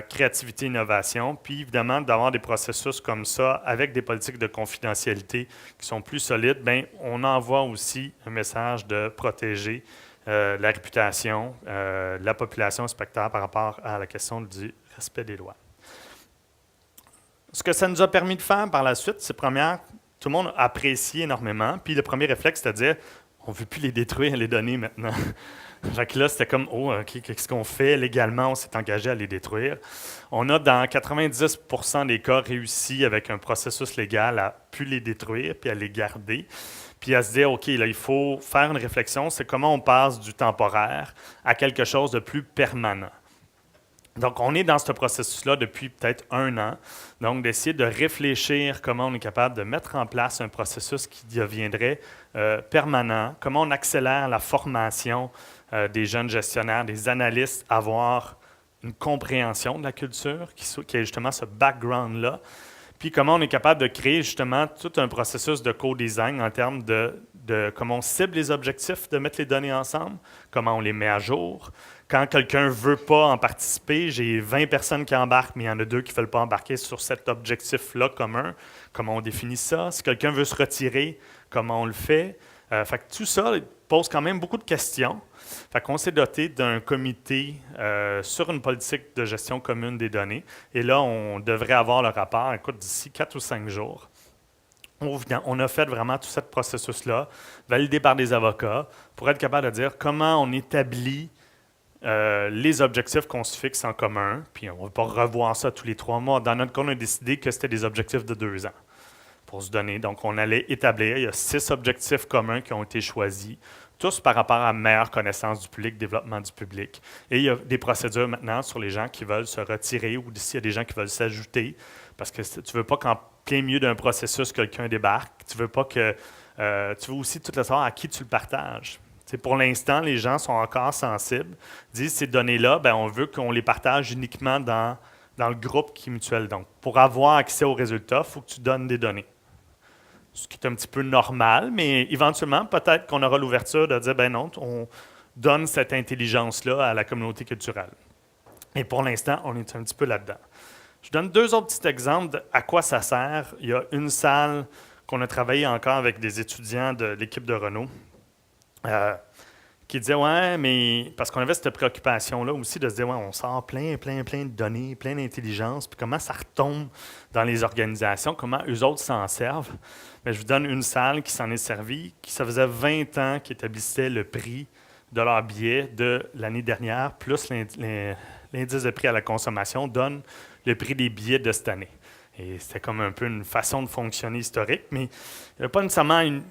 Créativité, innovation, puis évidemment d'avoir des processus comme ça avec des politiques de confidentialité qui sont plus solides, on envoie aussi un message de protéger la réputation, la population spectateur par rapport à la question du respect des lois. Ce que ça nous a permis de faire par la suite, c'est première, tout le monde a apprécié énormément, puis le premier réflexe, c'est-à-dire, on ne veut plus les détruire, les données maintenant. Fait que là, c'était comme, qu'est-ce qu'on fait légalement? On s'est engagé à les détruire. On a, dans 90% des cas, réussi avec un processus légal à plus les détruire, puis à les garder, puis à se dire, OK, là, il faut faire une réflexion, c'est comment on passe du temporaire à quelque chose de plus permanent. Donc, on est dans ce processus-là depuis peut-être 1 an. Donc, d'essayer de réfléchir comment on est capable de mettre en place un processus qui deviendrait permanent, comment on accélère la formation des jeunes gestionnaires, des analystes, à avoir une compréhension de la culture, qui ait justement ce background-là. puis comment on est capable de créer justement tout un processus de co-design en termes de comment on cible les objectifs, de mettre les données ensemble, comment on les met à jour. Quand quelqu'un ne veut pas en participer, j'ai 20 personnes qui embarquent, mais il y en a 2 qui ne veulent pas embarquer sur cet objectif-là commun. Comment on définit ça? Si quelqu'un veut se retirer, comment on le fait? Fait que tout ça pose quand même beaucoup de questions. Fait qu'on s'est doté d'un comité sur une politique de gestion commune des données. Et là, on devrait avoir le rapport, écoute, d'ici 4 ou 5 jours. On a fait vraiment tout ce processus-là, validé par des avocats, pour être capable de dire comment on établit les objectifs qu'on se fixe en commun. Puis on ne va pas revoir ça tous les 3 mois. Dans notre cas, on a décidé que c'était des objectifs de 2 ans pour se donner. Donc, on allait établir, il y a 6 objectifs communs qui ont été choisis, tous par rapport à meilleure connaissance du public, développement du public. Et il y a des procédures maintenant sur les gens qui veulent se retirer ou s'il y a des gens qui veulent s'ajouter, parce que tu ne veux pas qu'en plein milieu d'un processus, quelqu'un débarque. Tu veux pas que... tu veux aussi tout le savoir à qui tu le partages. T'sais, pour l'instant, les gens sont encore sensibles, disent ces données-là, ben, on veut qu'on les partage uniquement dans le groupe qui est mutuel. Donc, pour avoir accès aux résultats, il faut que tu donnes des données. Ce qui est un petit peu normal, mais éventuellement, peut-être qu'on aura l'ouverture de dire, ben non, on donne cette intelligence-là à la communauté culturelle. Et pour l'instant, on est un petit peu là-dedans. Je donne 2 autres petits exemples de à quoi ça sert. Il y a une salle qu'on a travaillé encore avec des étudiants de l'équipe de Renault qui disaient, ouais, mais parce qu'on avait cette préoccupation-là aussi de se dire, ouais, on sort plein de données, plein d'intelligence, puis comment ça retombe dans les organisations, comment eux autres s'en servent. Mais je vous donne une salle qui s'en est servie, qui ça faisait 20 ans qu'ils établissaient le prix de leur billet de l'année dernière, plus l'indice de prix à la consommation donne le prix des billets de cette année. Et c'était comme un peu une façon de fonctionner historique, mais il n'y a pas nécessairement une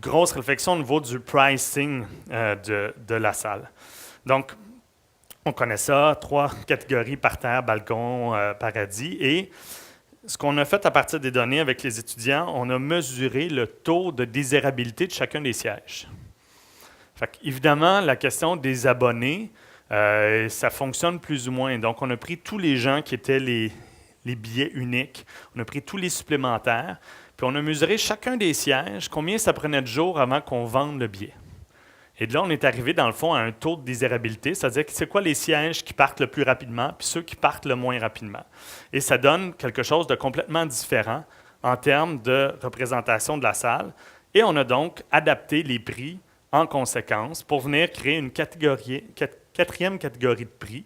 grosse réflexion au niveau du pricing de la salle. Donc, on connaît ça, 3 catégories, parterre, balcon, paradis. Et ce qu'on a fait à partir des données avec les étudiants, on a mesuré le taux de désirabilité de chacun des sièges. Fait évidemment, la question des abonnés, ça fonctionne plus ou moins. Donc, on a pris tous les gens qui étaient les billets uniques, on a pris tous les supplémentaires, puis on a mesuré chacun des sièges, combien ça prenait de jours avant qu'on vende le billet. Et de là, on est arrivé, dans le fond, à un taux de désirabilité, c'est-à-dire que c'est quoi les sièges qui partent le plus rapidement, puis ceux qui partent le moins rapidement. Et ça donne quelque chose de complètement différent en termes de représentation de la salle. Et on a donc adapté les prix en conséquence pour venir créer une quatrième catégorie de prix.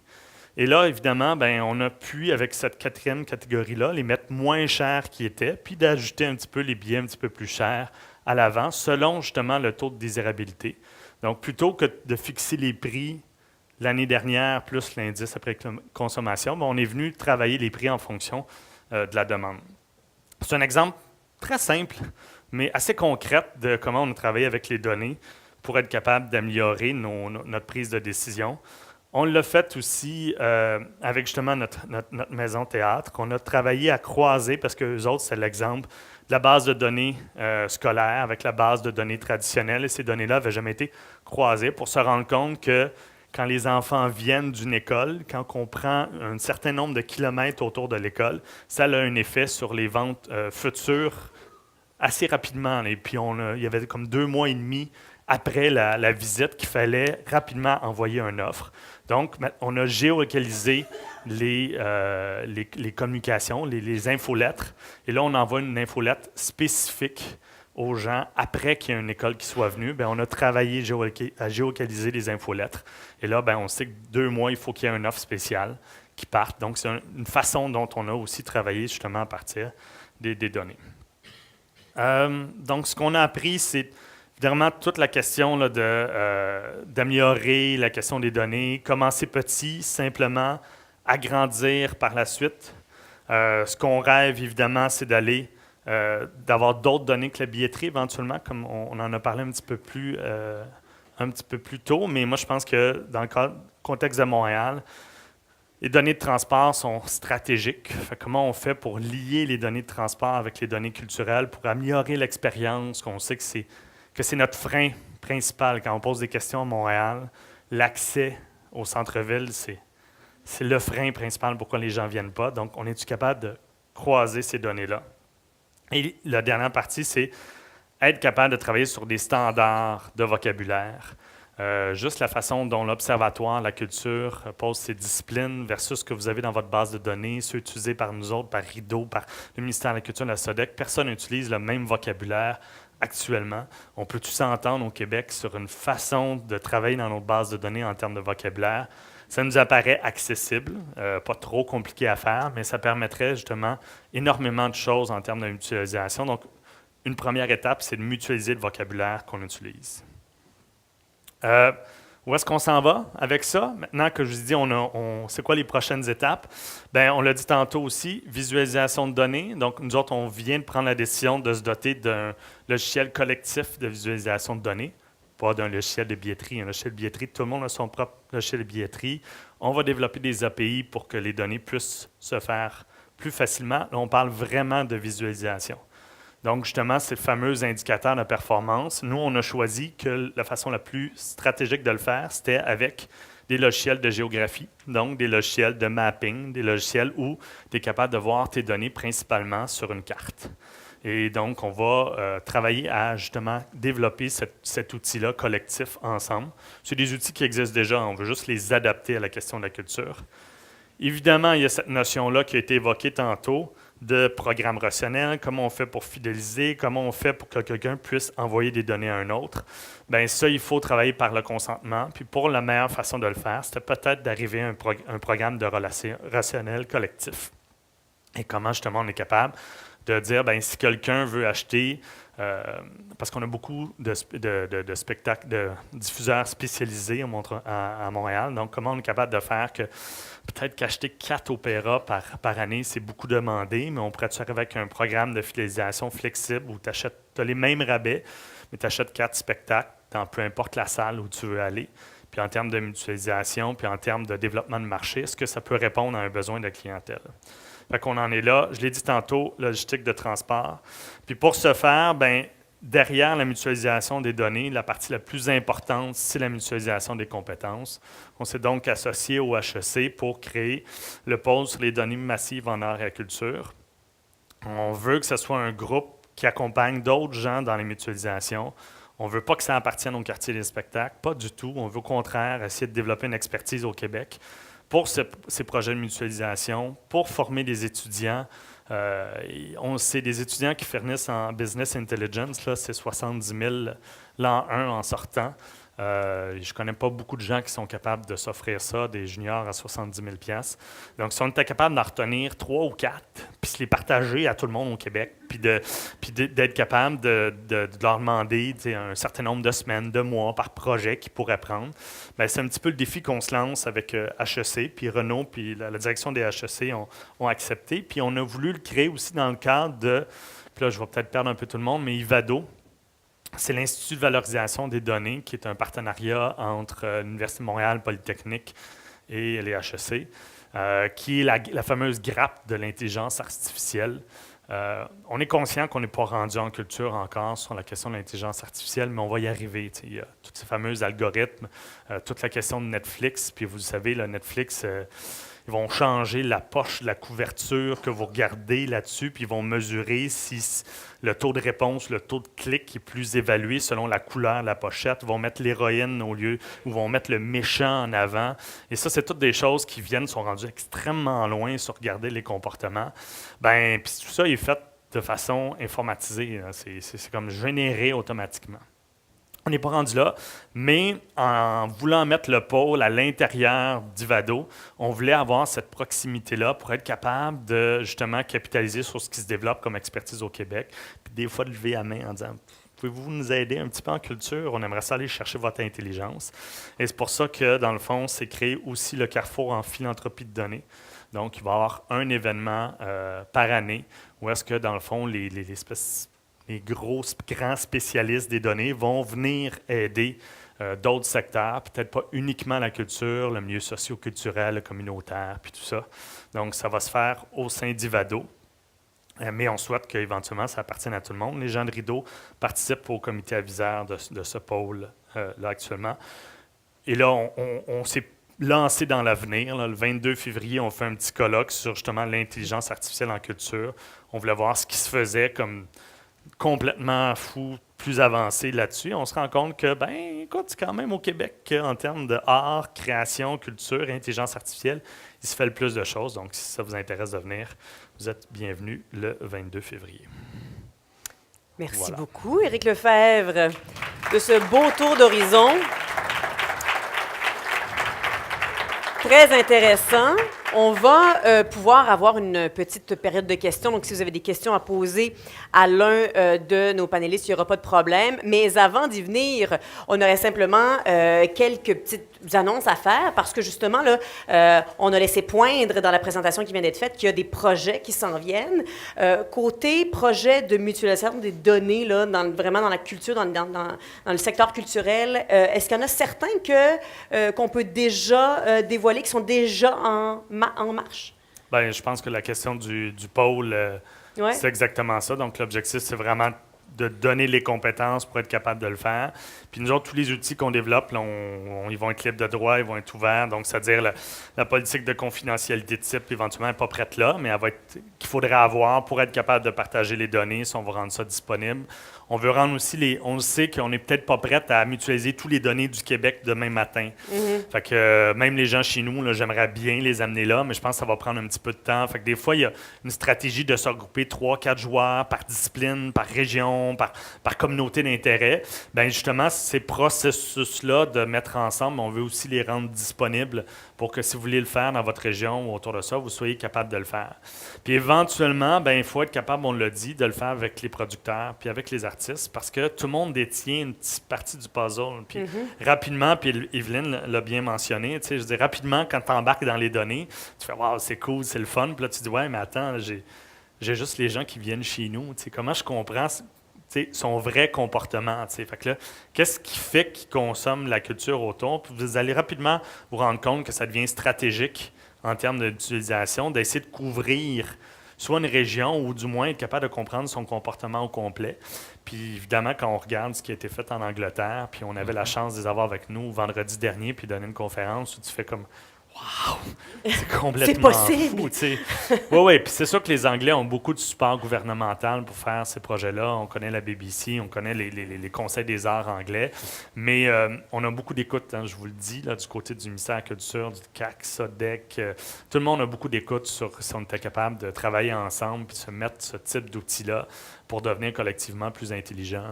Et là, évidemment, ben, on a pu, avec cette 4e catégorie-là, les mettre moins chers qu'ils étaient, puis d'ajouter un petit peu les billets un petit peu plus chers à l'avant, selon justement le taux de désirabilité. Donc, plutôt que de fixer les prix l'année dernière plus l'indice après consommation, ben, on est venu travailler les prix en fonction de la demande. C'est un exemple très simple, mais assez concret de comment on a travaillé avec les données pour être capable d'améliorer notre prise de décision. On l'a fait aussi avec justement notre maison théâtre, qu'on a travaillé à croiser, parce que eux autres, c'est l'exemple de la base de données scolaire avec la base de données traditionnelle, et ces données-là n'avaient jamais été croisées pour se rendre compte que quand les enfants viennent d'une école, quand on prend un certain nombre de kilomètres autour de l'école, ça a un effet sur les ventes futures assez rapidement. Et puis, il y avait comme 2 mois et demi après la visite qu'il fallait rapidement envoyer une offre. Donc, on a géolocalisé les communications, les infolettres. Et là, on envoie une infolettre spécifique aux gens après qu'il y ait une école qui soit venue. Bien, on a travaillé à géolocaliser les infolettres. Et là, bien, on sait que 2 mois, il faut qu'il y ait une offre spéciale qui parte. Donc, c'est une façon dont on a aussi travaillé justement à partir des données. Donc, ce qu'on a appris, c'est vraiment toute la question là, d'améliorer la question des données, commencer petit, simplement agrandir par la suite. Ce qu'on rêve, évidemment, c'est d'avoir d'autres données que la billetterie éventuellement, comme on en a parlé un petit peu plus tôt, mais moi, je pense que dans le contexte de Montréal, les données de transport sont stratégiques. Comment on fait pour lier les données de transport avec les données culturelles, pour améliorer l'expérience, qu'on sait que c'est notre frein principal quand on pose des questions à Montréal. L'accès au centre-ville, c'est le frein principal pourquoi les gens ne viennent pas. Donc, on est-tu capable de croiser ces données-là. Et la dernière partie, c'est être capable de travailler sur des standards de vocabulaire. Juste la façon dont l'Observatoire, la culture, pose ses disciplines versus ce que vous avez dans votre base de données, ceux utilisés par nous autres, par Rideau, par le ministère de la Culture, la SODEC. Personne n'utilise le même vocabulaire actuellement. On peut tous s'entendre au Québec sur une façon de travailler dans notre base de données en termes de vocabulaire. Ça nous apparaît accessible, pas trop compliqué à faire, mais ça permettrait justement énormément de choses en termes de mutualisation. Donc, une première étape, c'est de mutualiser le vocabulaire qu'on utilise. Où est-ce qu'on s'en va avec ça? Maintenant que je vous dis, c'est quoi les prochaines étapes? Bien, on l'a dit tantôt aussi, visualisation de données. Donc, nous autres, on vient de prendre la décision de se doter d'un logiciel collectif de visualisation de données, pas d'un logiciel de billetterie. Un logiciel de billetterie, tout le monde a son propre logiciel de billetterie. On va développer des API pour que les données puissent se faire plus facilement. Là, on parle vraiment de visualisation. Donc, justement, ces fameux indicateurs de performance, nous, on a choisi que la façon la plus stratégique de le faire, c'était avec des logiciels de géographie, donc des logiciels de mapping, des logiciels où tu es capable de voir tes données principalement sur une carte. Et donc, on va travailler à, justement, développer cet outil-là collectif ensemble. C'est des outils qui existent déjà, on veut juste les adapter à la question de la culture. Évidemment, il y a cette notion-là qui a été évoquée tantôt, de programme rationnel, comment on fait pour fidéliser, comment on fait pour que quelqu'un puisse envoyer des données à un autre. Bien, ça, il faut travailler par le consentement. Puis pour la meilleure façon de le faire, c'était peut-être d'arriver à un programme de rationnel collectif. Et comment, justement, on est capable de dire, bien, si quelqu'un veut acheter, parce qu'on a beaucoup de spectacles, de diffuseurs spécialisés à Montréal, donc comment on est capable de faire que peut-être qu'acheter 4 opéras par année, c'est beaucoup demandé, mais on pourrait arriver avec un programme de fidélisation flexible où tu as les mêmes rabais, mais tu achètes 4 spectacles dans peu importe la salle où tu veux aller. Puis en termes de mutualisation, puis en termes de développement de marché, est-ce que ça peut répondre à un besoin de clientèle? Fait qu'on en est là. Je l'ai dit tantôt, logistique de transport. Puis pour ce faire, bien, derrière la mutualisation des données, la partie la plus importante, c'est la mutualisation des compétences. On s'est donc associé au HEC pour créer le pôle sur les données massives en art et la culture. On veut que ce soit un groupe qui accompagne d'autres gens dans les mutualisations. On ne veut pas que ça appartienne au quartier des spectacles, pas du tout. On veut au contraire essayer de développer une expertise au Québec pour ces projets de mutualisation, pour former des étudiants. C'est des étudiants qui fournissent en Business Intelligence, là, c'est 70 000 l'an 1 en sortant. Je ne connais pas beaucoup de gens qui sont capables de s'offrir ça, des juniors à 70 000 $. Donc, si on était capable d'en retenir 3 ou 4, puis se les partager à tout le monde au Québec, puis d'être capable de leur demander un certain nombre de semaines, de mois par projet qu'ils pourraient prendre, bien, c'est un petit peu le défi qu'on se lance avec HEC, puis Renaud, puis la direction des HEC ont accepté. Puis on a voulu le créer aussi dans le cadre de, puis là, je vais peut-être perdre un peu tout le monde, mais Ivado. C'est l'Institut de valorisation des données, qui est un partenariat entre l'Université de Montréal, Polytechnique et les HEC, qui est la fameuse grappe de l'intelligence artificielle. On est conscient qu'on n'est pas rendu en culture encore sur la question de l'intelligence artificielle, mais on va y arriver. Il y a tous ces fameux algorithmes, toute la question de Netflix, puis vous le savez, là, Netflix, ils vont changer la poche, la couverture que vous regardez là-dessus, puis ils vont mesurer si le taux de réponse, le taux de clic est plus évalué selon la couleur de la pochette. Ils vont mettre l'héroïne au lieu, ou vont mettre le méchant en avant. Et ça, c'est toutes des choses qui sont rendues extrêmement loin sur regarder les comportements. Bien, puis tout ça est fait de façon informatisée. C'est comme généré automatiquement. On n'est pas rendu là, mais en voulant mettre le pôle à l'intérieur d'Ivado, on voulait avoir cette proximité-là pour être capable de justement capitaliser sur ce qui se développe comme expertise au Québec, puis des fois de lever la main en disant « Pouvez-vous nous aider un petit peu en culture? On aimerait ça aller chercher votre intelligence. » Et c'est pour ça que, dans le fond, c'est créé aussi le Carrefour en philanthropie de données. Donc, il va y avoir un événement par année où est-ce que, dans le fond, les grands spécialistes des données vont venir aider d'autres secteurs, peut-être pas uniquement la culture, le milieu socio-culturel, le communautaire, puis tout ça. Donc, ça va se faire au sein d'Ivado, mais on souhaite qu'éventuellement, ça appartienne à tout le monde. Les gens de Rideau participent au comité aviseur de ce pôle-là actuellement. Et là, on s'est lancer dans l'avenir. Là. Le 22 février, on fait un petit colloque sur justement l'intelligence artificielle en culture. On voulait voir ce qui se faisait comme complètement fou, plus avancé là-dessus. On se rend compte que, écoute, c'est quand même au Québec en termes de art, création, culture, intelligence artificielle, il se fait le plus de choses. Donc, si ça vous intéresse de venir, vous êtes bienvenus le 22 février. Merci beaucoup, Éric Lefebvre, de ce beau tour d'horizon. Très intéressant. On va pouvoir avoir une petite période de questions. Donc, si vous avez des questions à poser à l'un de nos panélistes, il n'y aura pas de problème. Mais avant d'y venir, on aurait simplement quelques petites annonces à faire parce que justement, là, on a laissé poindre dans la présentation qui vient d'être faite qu'il y a des projets qui s'en viennent. Côté projet de mutualisation des données, là, vraiment dans la culture, dans le secteur culturel, est-ce qu'il y en a certains qu'on peut déjà dévoiler, qui sont déjà en marche? Bien, je pense que la question du pôle, c'est exactement ça. Donc, l'objectif, c'est vraiment de donner les compétences pour être capable de le faire. Puis nous autres, tous les outils qu'on développe, là, ils vont être libres de droit, ils vont être ouverts. Donc, c'est-à-dire la politique de confidentialité de type, éventuellement, n'est pas prête là, mais elle va être qu'il faudrait avoir pour être capable de partager les données si on veut rendre ça disponible. On veut rendre aussi on sait qu'on n'est peut-être pas prête à mutualiser toutes les données du Québec demain matin. Fait que même les gens chez nous, là, j'aimerais bien les amener là, mais je pense que ça va prendre un petit peu de temps. Fait que des fois, il y a une stratégie de se regrouper 3-4 joueurs par discipline, par région, par communauté d'intérêt. Bien, justement, ces processus-là de mettre ensemble, on veut aussi les rendre disponibles pour que si vous voulez le faire dans votre région ou autour de ça, vous soyez capable de le faire. Puis éventuellement, bien, il faut être capable, on l'a dit, de le faire avec les producteurs puis avec les artistes parce que tout le monde détient une petite partie du puzzle. Puis rapidement, puis Evelyne l'a bien mentionné, tu sais, je dis rapidement, quand tu embarques dans les données, tu fais « Wow, c'est cool, c'est le fun », puis là, tu dis « Ouais, mais attends, j'ai juste les gens qui viennent chez nous, tu sais, comment je comprends son vrai comportement. » Fait que là, qu'est-ce qui fait qu'ils consomment la culture autour? Puis vous allez rapidement vous rendre compte que ça devient stratégique en termes d'utilisation, d'essayer de couvrir soit une région ou du moins être capable de comprendre son comportement au complet. Puis évidemment, quand on regarde ce qui a été fait en Angleterre, puis on avait la chance de les avoir avec nous vendredi dernier, puis donner une conférence où tu fais comme wow! C'est complètement fou, tu sais. Oui, puis c'est sûr que les Anglais ont beaucoup de support gouvernemental pour faire ces projets-là. On connaît la BBC, on connaît les conseils des arts anglais, mais on a beaucoup d'écoute, hein, je vous le dis, là, du côté du ministère de la Culture, du CAC, SODEC. Tout le monde a beaucoup d'écoute sur si on était capable de travailler ensemble puis se mettre ce type d'outils-là pour devenir collectivement plus intelligent.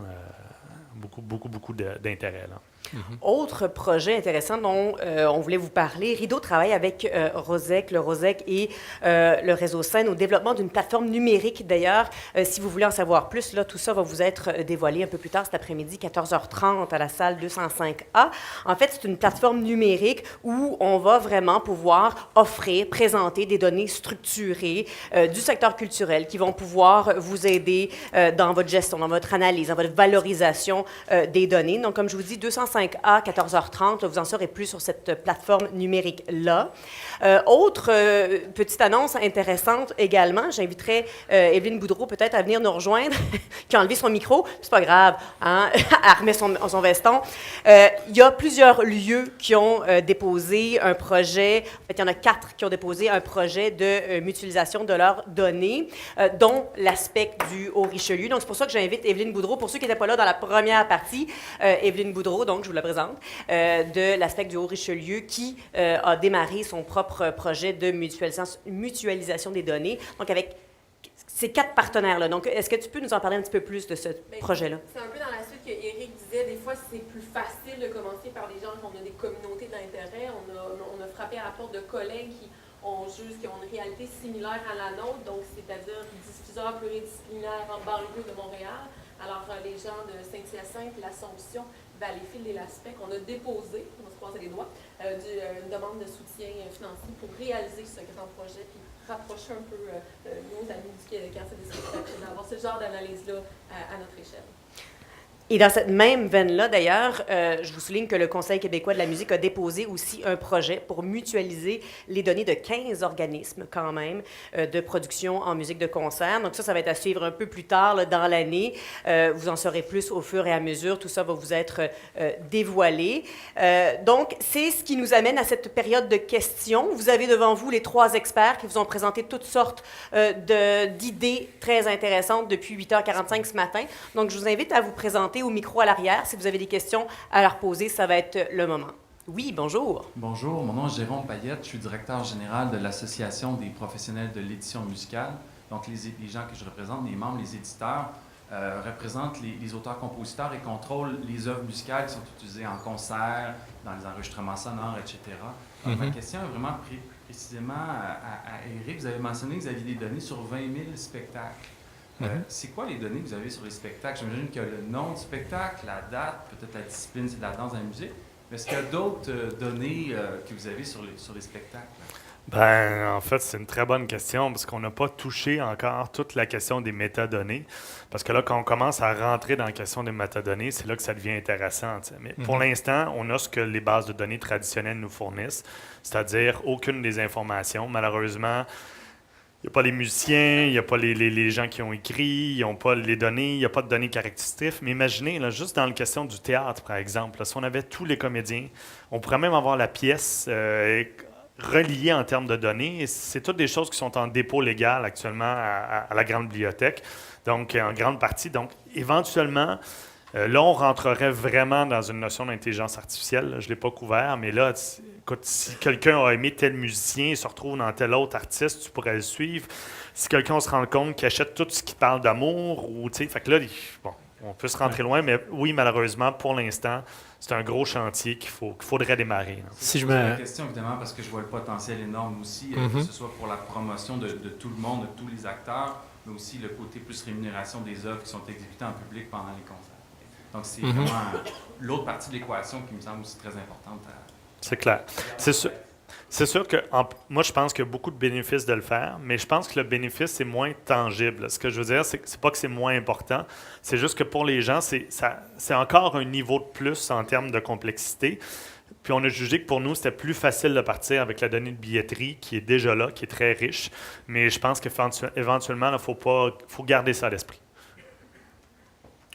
Beaucoup d'intérêt, là. Autre projet intéressant dont on voulait vous parler, Rideau travaille avec Rosec, le Rosec et le réseau Scène au développement d'une plateforme numérique. D'ailleurs, si vous voulez en savoir plus, là, tout ça va vous être dévoilé un peu plus tard cet après-midi, 14h30 à la salle 205A. En fait, c'est une plateforme numérique où on va vraiment pouvoir offrir, présenter des données structurées du secteur culturel qui vont pouvoir vous aider dans votre gestion, dans votre analyse, dans votre valorisation des données. Donc, comme je vous dis, 205A, 14h30, vous en saurez plus sur cette plateforme numérique-là. Autre petite annonce intéressante également, j'inviterai Evelyne Boudreau peut-être à venir nous rejoindre, qui a enlevé son micro, c'est pas grave, hein? Elle remet son veston. Il y a plusieurs lieux qui ont déposé un projet, en fait, il y en a 4 qui ont déposé un projet de mutualisation de leurs données, dont l'aspect du Haut-Richelieu. Donc, c'est pour ça que j'invite Evelyne Boudreau. Pour ceux qui n'étaient pas là dans la première partie, Evelyne Boudreau, donc je vous la présente, de l'aspect du Haut-Richelieu qui a démarré son propre projet de mutualisation des données. Donc, avec ces 4 partenaires-là. Donc, est-ce que tu peux nous en parler un petit peu plus de ce projet-là? C'est un peu dans la suite que Éric disait, des fois, c'est plus facile de commencer par des gens qui ont des communautés d'intérêt. On a frappé à la porte de collègues qui ont une réalité similaire à la nôtre, donc c'est-à-dire diffuseurs pluridisciplinaires en banlieue de Montréal. Alors, les gens de Saint-Hyacinthe, l'Assomption, Valleyfield et l'Aspect, on a déposé, on va se croiser les doigts, une demande de soutien financier pour réaliser ce grand projet, puis rapprocher un peu nos amis du cancer des spectacles, d'avoir ce genre d'analyse-là à notre échelle. Et dans cette même veine-là, d'ailleurs, je vous souligne que le Conseil québécois de la musique a déposé aussi un projet pour mutualiser les données de 15 organismes, quand même, de production en musique de concert. Donc ça va être à suivre un peu plus tard là, dans l'année. Vous en saurez plus au fur et à mesure. Tout ça va vous être dévoilé. Donc, c'est ce qui nous amène à cette période de questions. Vous avez devant vous les 3 experts qui vous ont présenté toutes sortes d'idées très intéressantes depuis 8h45 ce matin. Donc, je vous invite à vous présenter au micro à l'arrière. Si vous avez des questions à leur poser, ça va être le moment. Oui, bonjour. Bonjour, mon nom est Jérôme Payette. Je suis directeur général de l'Association des professionnels de l'édition musicale. Donc, les gens que je représente, les membres, les éditeurs, représentent les auteurs-compositeurs et contrôlent les œuvres musicales qui sont utilisées en concert, dans les enregistrements sonores, etc. Donc, ma question est vraiment précisément à Éric. Vous avez mentionné que vous aviez des données sur 20 000 spectacles. C'est quoi les données que vous avez sur les spectacles? J'imagine qu'il y a le nom du spectacle, la date, peut-être la discipline, c'est de la danse, de la musique. Mais est-ce qu'il y a d'autres données que vous avez sur les spectacles? Ben, en fait, c'est une très bonne question parce qu'on n'a pas touché encore toute la question des métadonnées. Parce que là, quand on commence à rentrer dans la question des métadonnées, c'est là que ça devient intéressant. T'sais. Mais pour l'instant, on a ce que les bases de données traditionnelles nous fournissent, c'est-à-dire aucune des informations. Malheureusement, il n'y a pas les musiciens, il n'y a pas les gens qui ont écrit, ils n'ont pas les données, il n'y a pas de données caractéristiques. Mais imaginez, là, juste dans la question du théâtre, par exemple, là, si on avait tous les comédiens, on pourrait même avoir la pièce reliée en termes de données. Et c'est toutes des choses qui sont en dépôt légal actuellement à la Grande Bibliothèque, donc en grande partie. Donc, éventuellement, là, on rentrerait vraiment dans une notion d'intelligence artificielle. Je ne l'ai pas couvert, mais là, écoute, si quelqu'un a aimé tel musicien et se retrouve dans tel autre artiste, tu pourrais le suivre. Si quelqu'un se rend compte qu'il achète tout ce qui parle d'amour, ou tu sais, fait que là, bon, on peut se rentrer loin, mais oui, malheureusement, pour l'instant, c'est un gros chantier qu'il faudrait démarrer. Si je pose me... la question, évidemment, parce que je vois le potentiel énorme aussi, que ce soit pour la promotion de tout le monde, de tous les acteurs, mais aussi le côté plus rémunération des œuvres qui sont exécutées en public pendant les concerts. Donc, c'est vraiment l'autre partie de l'équation qui me semble aussi très importante. C'est clair. C'est sûr que moi, je pense qu'il y a beaucoup de bénéfices de le faire, mais je pense que le bénéfice est moins tangible. Ce que je veux dire, c'est pas que c'est moins important, c'est juste que pour les gens, c'est encore un niveau de plus en termes de complexité. Puis on a jugé que pour nous, c'était plus facile de partir avec la donnée de billetterie qui est déjà là, qui est très riche, mais je pense qu'éventuellement, il faut garder ça à l'esprit.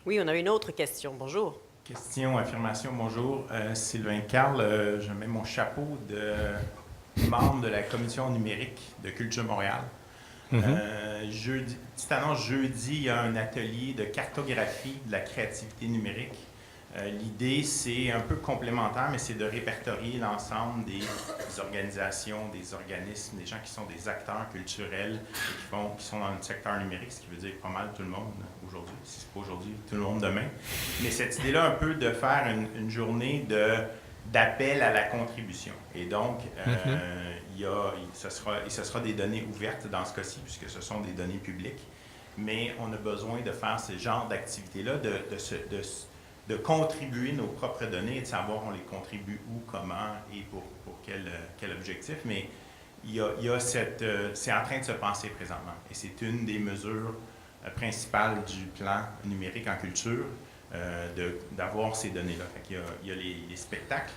Oui, on a une autre question. Bonjour. Question, affirmation, bonjour. Sylvain Carl, je mets mon chapeau de membre de la commission numérique de Culture Montréal. Petite annonce, jeudi, il y a un atelier de cartographie de la créativité numérique. L'idée, c'est un peu complémentaire, mais c'est de répertorier l'ensemble des organisations, des organismes, des gens qui sont des acteurs culturels et qui sont dans le secteur numérique, ce qui veut dire pas mal tout le monde aujourd'hui, si ce n'est pas aujourd'hui, tout le monde demain. Mais cette idée-là, un peu de faire une journée d'appel à la contribution. Et donc, ce sera des données ouvertes dans ce cas-ci, puisque ce sont des données publiques. Mais on a besoin de faire ce genre d'activité-là, de contribuer nos propres données et de savoir on les contribue où, comment et pour quel objectif. Mais c'est en train de se passer présentement. Et c'est une des mesures principales du plan numérique en culture, d'avoir ces données-là. Il y a les spectacles,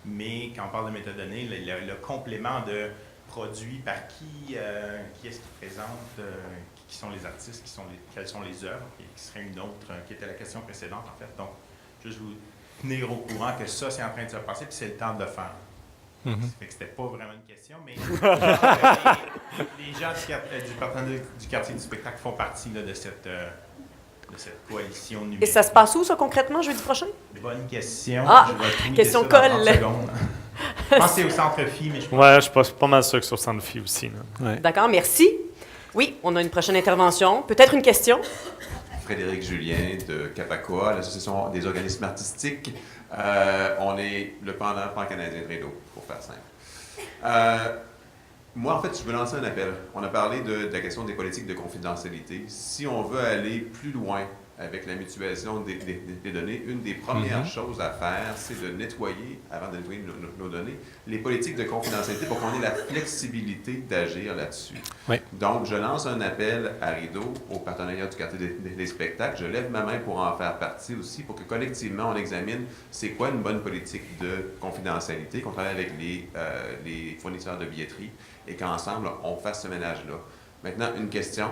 mais quand on parle de métadonnées, le complément de produits par qui est-ce qui présente, qui sont les artistes, quelles sont les œuvres, qui serait une autre, qui était la question précédente en fait. Donc, juste vous tenir au courant que ça, c'est en train de se passer, puis c'est le temps de le faire. Ça fait que c'était pas vraiment une question, mais les gens du partenaire du quartier du spectacle font partie là, de cette coalition numérique. Et ça se passe où, ça, concrètement, jeudi prochain? Bonne question. Ah, je vais tweeter question ça dans 30 colle. secondes. Je pense que c'est au Centre Phi, mais je pense... Ouais, je suis pas mal sûr que sur Centre Phi aussi. Ouais. D'accord, merci. Oui, on a une prochaine intervention. Peut-être une question? Frédéric Julien de Capacoa, l'Association des organismes artistiques. On est le pendant pan-canadien de Rideau, pour faire simple. Moi, en fait, je veux lancer un appel. On a parlé de la question des politiques de confidentialité. Si on veut aller plus loin avec la mutualisation des données, une des premières choses à faire, c'est de nettoyer, avant de nettoyer nos données, les politiques de confidentialité pour qu'on ait la flexibilité d'agir là-dessus. Oui. Donc, je lance un appel à Rideau, au partenariat du quartier des spectacles. Je lève ma main pour en faire partie aussi, pour que collectivement, on examine c'est quoi une bonne politique de confidentialité, qu'on travaille avec les fournisseurs de billetterie et qu'ensemble, on fasse ce ménage-là. Maintenant, une question.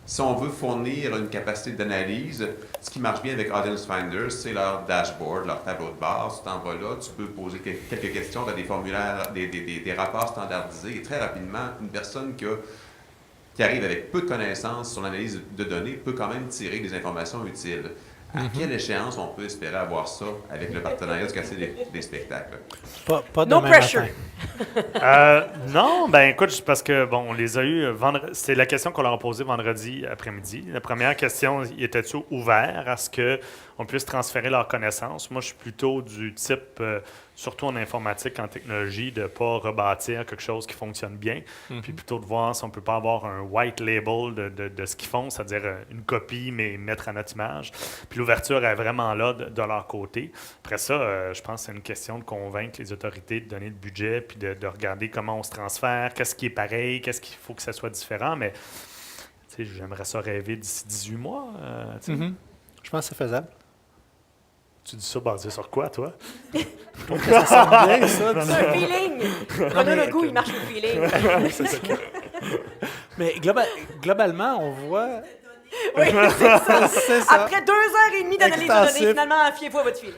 Si on veut fournir une capacité d'analyse, ce qui marche bien avec Audience Finder, c'est leur dashboard, leur tableau de bord. Tu t'en vas là, tu peux poser quelques questions, tu as des formulaires, des rapports standardisés. Et très rapidement, une personne qui arrive avec peu de connaissances sur l'analyse de données peut quand même tirer des informations utiles. À quelle échéance on peut espérer avoir ça avec le partenariat du quartier des spectacles? Pas No demain pressure. matin. Non, ben écoute, parce que, bon, on les a eus vendredi. C'est la question qu'on leur a posée vendredi après-midi. La première question, était-tu ouvert à ce qu'on puisse transférer leurs connaissances? Moi, je suis plutôt du type, surtout en informatique, en technologie, de ne pas rebâtir quelque chose qui fonctionne bien, puis plutôt de voir si on ne peut pas avoir un white label de ce qu'ils font, c'est-à-dire une copie, mais mettre à notre image. Puis l'ouverture est vraiment là de leur côté. Après ça, je pense que c'est une question de convaincre les autorités de donner le budget, puis de regarder comment on se transfère, qu'est-ce qui est pareil, qu'est-ce qu'il faut que ça soit différent, mais j'aimerais ça rêver d'ici 18 mois. Je pense que c'est faisable. Tu dis ça basé sur quoi, toi? Ça sent bien, ça. C'est un feeling. Renaud Legault, il marche au feeling. Mais globalement, on voit... Oui, c'est ça. C'est ça. Après 2h30 d'analyse de données, Extensif. finalement, fiez-vous à votre feeling.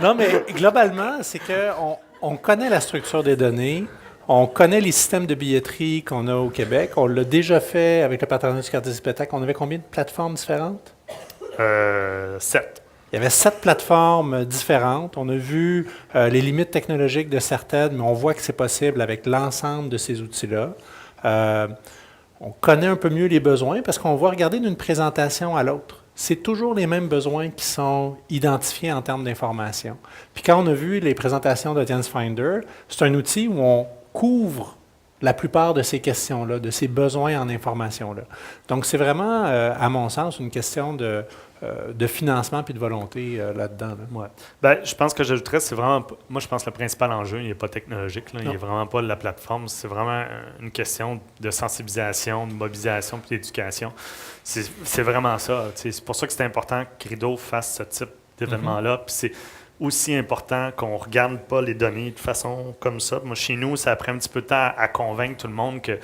Non, mais globalement, c'est qu'on connaît la structure des données, on connaît les systèmes de billetterie qu'on a au Québec. On l'a déjà fait avec le partenariat du quartier des spectacles. On avait combien de plateformes différentes? 7. Il y avait 7 plateformes différentes. On a vu les limites technologiques de certaines, mais on voit que c'est possible avec l'ensemble de ces outils-là. On connaît un peu mieux les besoins parce qu'on va regarder d'une présentation à l'autre. C'est toujours les mêmes besoins qui sont identifiés en termes d'information. Puis quand on a vu les présentations d'Audience Finder, c'est un outil où on couvre la plupart de ces questions-là, de ces besoins en information-là. Donc, c'est vraiment, à mon sens, une question de financement puis de volonté là-dedans. Là. Ouais. Ben, je pense que j'ajouterais, c'est vraiment, moi je pense que le principal enjeu, il n'est pas technologique, là, il n'est vraiment pas la plateforme, c'est vraiment une question de sensibilisation, de mobilisation puis d'éducation. C'est vraiment ça. C'est pour ça que c'est important que Rideau fasse ce type d'événement-là. Puis c'est aussi important qu'on ne regarde pas les données de façon comme ça. Moi, chez nous, ça a pris un petit peu de temps à convaincre tout le monde que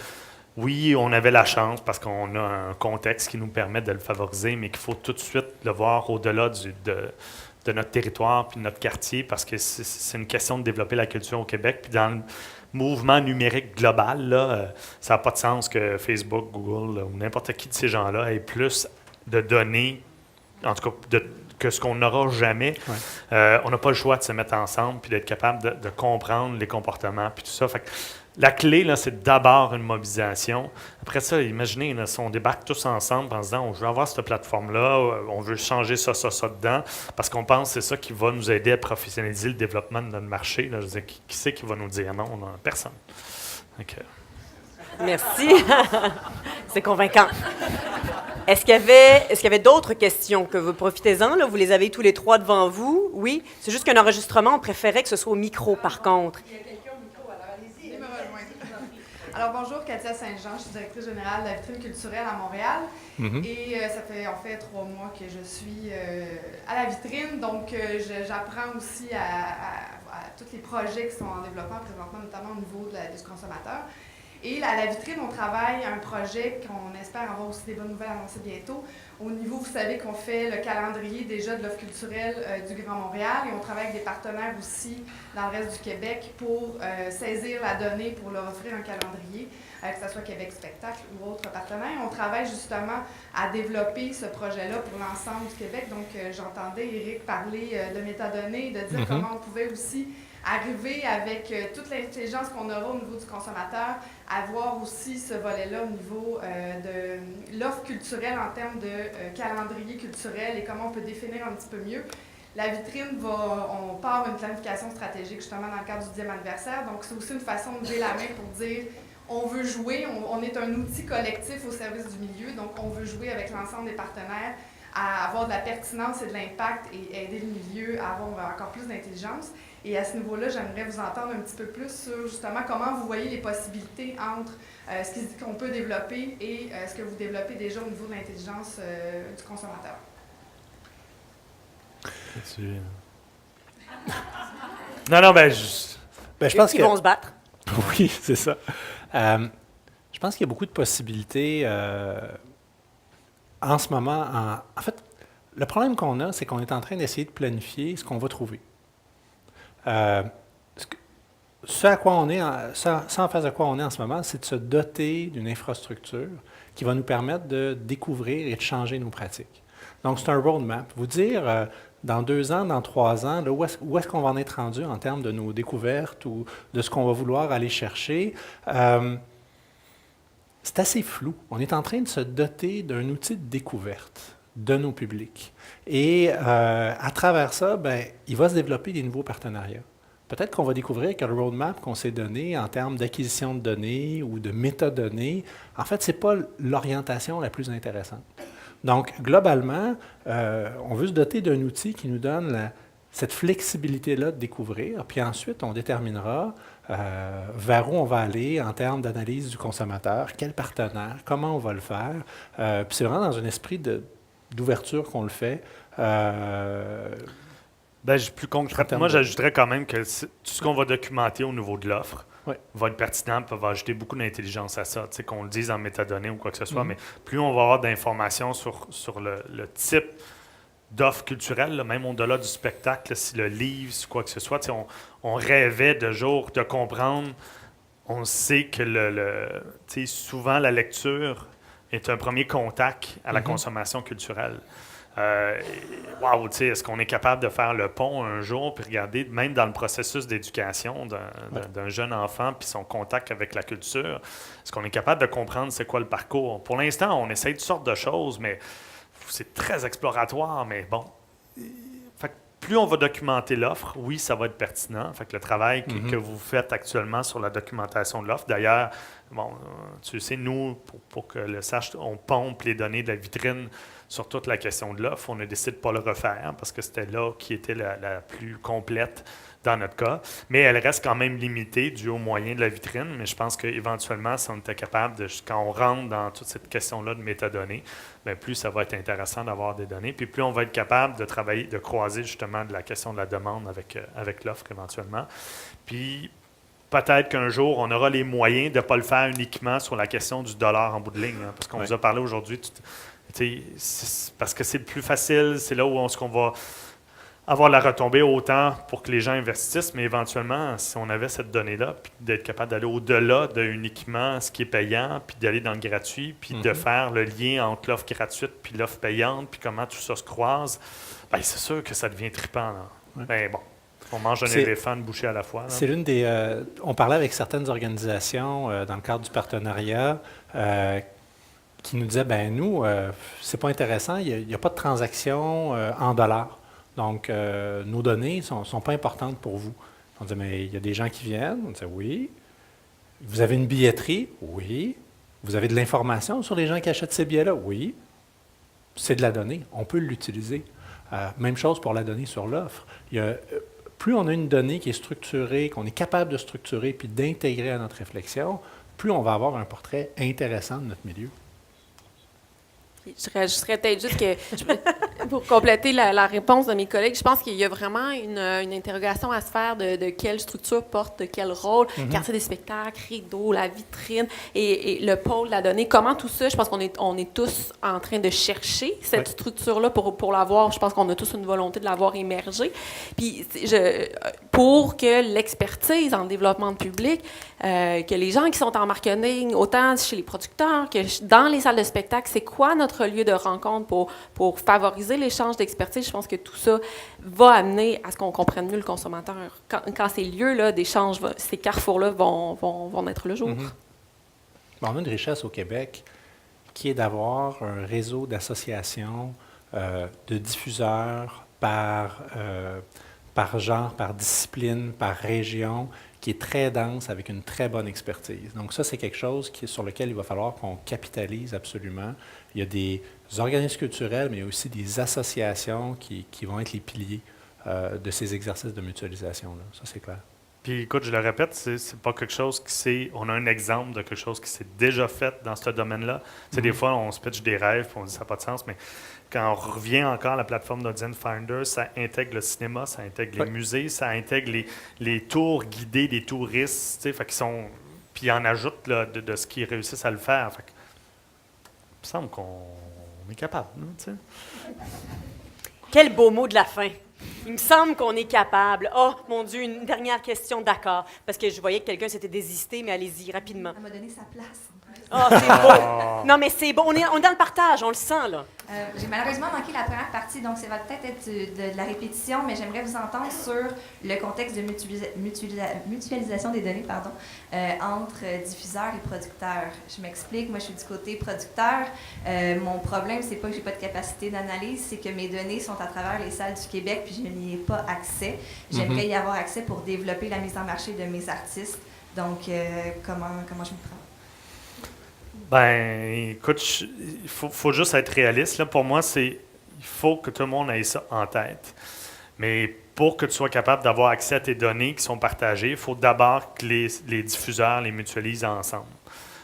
oui, on avait la chance parce qu'on a un contexte qui nous permet de le favoriser, mais qu'il faut tout de suite le voir au-delà de notre territoire puis de notre quartier parce que c'est une question de développer la culture au Québec. Puis dans le mouvement numérique global, là, ça n'a pas de sens que Facebook, Google ou n'importe qui de ces gens-là ait plus de données, en tout cas que ce qu'on n'aura jamais. Ouais. On n'a pas le choix de se mettre ensemble puis d'être capable de comprendre les comportements puis tout ça. Fait que la clé, là, c'est d'abord une mobilisation. Après ça, imaginez, là, si on débarque tous ensemble en se disant on veut avoir cette plateforme-là, on veut changer ça dedans, parce qu'on pense que c'est ça qui va nous aider à professionnaliser le développement de notre marché. Là. Je veux dire, qui c'est qui va nous dire non? On n'a personne. Okay. Merci. C'est convaincant. Est-ce qu'il y avait d'autres questions que vous profitez-en? Là, vous les avez tous les trois devant vous. Oui. C'est juste qu'un enregistrement, on préférait que ce soit au micro, par contre. Il y a quelqu'un au micro, alors allez-y. Alors bonjour, Katia Saint-Jean, je suis directrice générale de la vitrine culturelle à Montréal. Et ça fait en fait 3 mois que je suis à la vitrine, donc j'apprends aussi à tous les projets qui sont en développement présentement, notamment au niveau du consommateur. Et à la vitrine, on travaille un projet qu'on espère avoir aussi des bonnes nouvelles annoncées bientôt. Au niveau, vous savez qu'on fait le calendrier déjà de l'offre culturelle du Grand Montréal et on travaille avec des partenaires aussi dans le reste du Québec pour saisir la donnée pour leur offrir un calendrier, que ce soit Québec Spectacle ou autres partenaires. On travaille justement à développer ce projet-là pour l'ensemble du Québec. Donc, j'entendais Éric parler de métadonnées, de dire comment on pouvait aussi arriver avec toute l'intelligence qu'on aura au niveau du consommateur, avoir aussi ce volet-là au niveau de l'offre culturelle en termes de calendrier culturel et comment on peut définir un petit peu mieux. La vitrine on part une planification stratégique justement dans le cadre du 10e anniversaire, donc c'est aussi une façon de lever la main pour dire On veut jouer, on est un outil collectif au service du milieu, donc on veut jouer avec l'ensemble des partenaires à avoir de la pertinence et de l'impact et aider le milieu à avoir encore plus d'intelligence. Et à ce niveau-là, j'aimerais vous entendre un petit peu plus sur justement comment vous voyez les possibilités entre ce qu'on peut développer et ce que vous développez déjà au niveau de l'intelligence du consommateur. Non, ben, Je pense Ils vont se battre. Oui, c'est ça. Je pense qu'il y a beaucoup de possibilités en ce moment. En fait, le problème qu'on a, c'est qu'on est en train d'essayer de planifier ce qu'on va trouver. Ce à quoi on est, ce en face de quoi on est en ce moment, c'est de se doter d'une infrastructure qui va nous permettre de découvrir et de changer nos pratiques. Donc, c'est un roadmap. Vous dire, dans 2 ans, dans 3 ans, là, où est-ce qu'on va en être rendu en termes de nos découvertes ou de ce qu'on va vouloir aller chercher, c'est assez flou. On est en train de se doter d'un outil de découverte de nos publics. Et à travers ça, il va se développer des nouveaux partenariats. Peut-être qu'on va découvrir que le roadmap qu'on s'est donné en termes d'acquisition de données ou de métadonnées, en fait, ce n'est pas l'orientation la plus intéressante. Donc, globalement, on veut se doter d'un outil qui nous donne cette flexibilité-là de découvrir, puis ensuite, on déterminera vers où on va aller en termes d'analyse du consommateur, quel partenaire, comment on va le faire. Puis c'est vraiment dans un esprit d'ouverture qu'on le fait. Plus concrètement, moi, j'ajouterais quand même que tout ce qu'on va documenter au niveau de l'offre va être pertinent, puis va ajouter beaucoup d'intelligence à ça, qu'on le dise en métadonnées ou quoi que ce soit, mais plus on va avoir d'informations sur le type d'offre culturelle, là, même au-delà du spectacle, là, si le livre, si quoi que ce soit, on rêvait de jour de comprendre. On sait que souvent la lecture est un premier contact à la consommation culturelle. Wow, est-ce qu'on est capable de faire le pont un jour, puis regarder, même dans le processus d'éducation d'un jeune enfant, puis son contact avec la culture, est-ce qu'on est capable de comprendre c'est quoi le parcours? Pour l'instant, on essaye toutes sortes de choses, mais c'est très exploratoire, mais bon. Fait que plus on va documenter l'offre, oui, ça va être pertinent. Fait que le travail que vous faites actuellement sur la documentation de l'offre, d'ailleurs, bon, tu sais, nous, pour que le sache, on pompe les données de la vitrine sur toute la question de l'offre. On a décidé de ne pas le refaire parce que c'était là qui était la plus complète dans notre cas. Mais elle reste quand même limitée dû aux moyens de la vitrine. Mais je pense qu'éventuellement, si on était capable quand on rentre dans toute cette question-là de métadonnées, plus ça va être intéressant d'avoir des données. Puis plus on va être capable de travailler, de croiser justement de la question de la demande avec l'offre éventuellement. Puis peut-être qu'un jour, on aura les moyens de ne pas le faire uniquement sur la question du dollar en bout de ligne. Parce qu'on vous a parlé aujourd'hui, parce que c'est le plus facile, c'est là où on va avoir la retombée autant pour que les gens investissent, mais éventuellement, si on avait cette donnée-là, puis d'être capable d'aller au-delà de uniquement ce qui est payant, puis d'aller dans le gratuit, puis de faire le lien entre l'offre gratuite puis l'offre payante, puis comment tout ça se croise, c'est sûr que ça devient trippant. Bon, on mange un éléphant une bouchée à la fois. Là. C'est l'une des... on parlait avec certaines organisations dans le cadre du partenariat qui nous disaient, nous, c'est pas intéressant, il n'y a pas de transaction en dollars. Donc, nos données ne sont pas importantes pour vous. On disait, mais il y a des gens qui viennent. On disait, oui. Vous avez une billetterie? Oui. Vous avez de l'information sur les gens qui achètent ces billets-là? Oui. C'est de la donnée. On peut l'utiliser. Même chose pour la donnée sur l'offre. Plus on a une donnée qui est structurée, qu'on est capable de structurer puis d'intégrer à notre réflexion, plus on va avoir un portrait intéressant de notre milieu. Je rajouterais peut-être juste que, pour compléter la réponse de mes collègues, je pense qu'il y a vraiment une interrogation à se faire de quelle structure porte de quel rôle, quartier des spectacles, rideau, la vitrine et le pôle, la donnée. Comment tout ça, je pense qu'on est tous en train de chercher cette structure-là pour l'avoir. Je pense qu'on a tous une volonté de l'avoir émergée. Puis, pour que l'expertise en développement de public, que les gens qui sont en marketing, autant chez les producteurs que dans les salles de spectacle, c'est quoi notre lieu de rencontre pour favoriser l'échange d'expertise? Je pense que tout ça va amener à ce qu'on comprenne mieux le consommateur. Quand ces lieux-là d'échange, ces carrefours-là vont naître le jour. On a une richesse au Québec qui est d'avoir un réseau d'associations, de diffuseurs par genre, par discipline, par région, qui est très dense, avec une très bonne expertise. Donc ça, c'est quelque chose sur lequel il va falloir qu'on capitalise absolument. Il y a des organismes culturels, mais il y a aussi des associations qui vont être les piliers de ces exercices de mutualisation-là. Ça, c'est clair. Puis écoute, je le répète, c'est pas quelque chose on a un exemple de quelque chose qui s'est déjà fait dans ce domaine-là. Tu sais, des fois, on se pitch des rêves, puis on dit ça n'a pas de sens, mais quand on revient encore à la plateforme d'Audience Finder, ça intègre le cinéma, ça intègre les musées, ça intègre les tours guidés des touristes, tu sais, fait qu'ils sont... Puis ils en ajoutent là, de ce qu'ils réussissent à le faire. Fait que, il me semble qu'on est capable, hein, tu sais. Quel beau mot de la fin. Il me semble qu'on est capable. Oh, mon Dieu, une dernière question, d'accord. Parce que je voyais que quelqu'un s'était désisté, mais allez-y, rapidement. Elle m'a donné sa place. Oh, c'est beau. Non, mais c'est beau. On est dans le partage, on le sent, là. J'ai malheureusement manqué la première partie, donc ça va peut-être être de la répétition, mais j'aimerais vous entendre sur le contexte de mutualisation des données entre diffuseurs et producteurs. Je m'explique, moi je suis du côté producteur. Mon problème, c'est pas que j'ai pas de capacité d'analyse, c'est que mes données sont à travers les salles du Québec, puis je n'y ai pas accès. J'aimerais y avoir accès pour développer la mise en marché de mes artistes. Donc, comment je me prends? Ben, écoute, il faut juste être réaliste. Là, pour moi, il faut que tout le monde ait ça en tête. Mais pour que tu sois capable d'avoir accès à tes données qui sont partagées, il faut d'abord que les diffuseurs les mutualisent ensemble.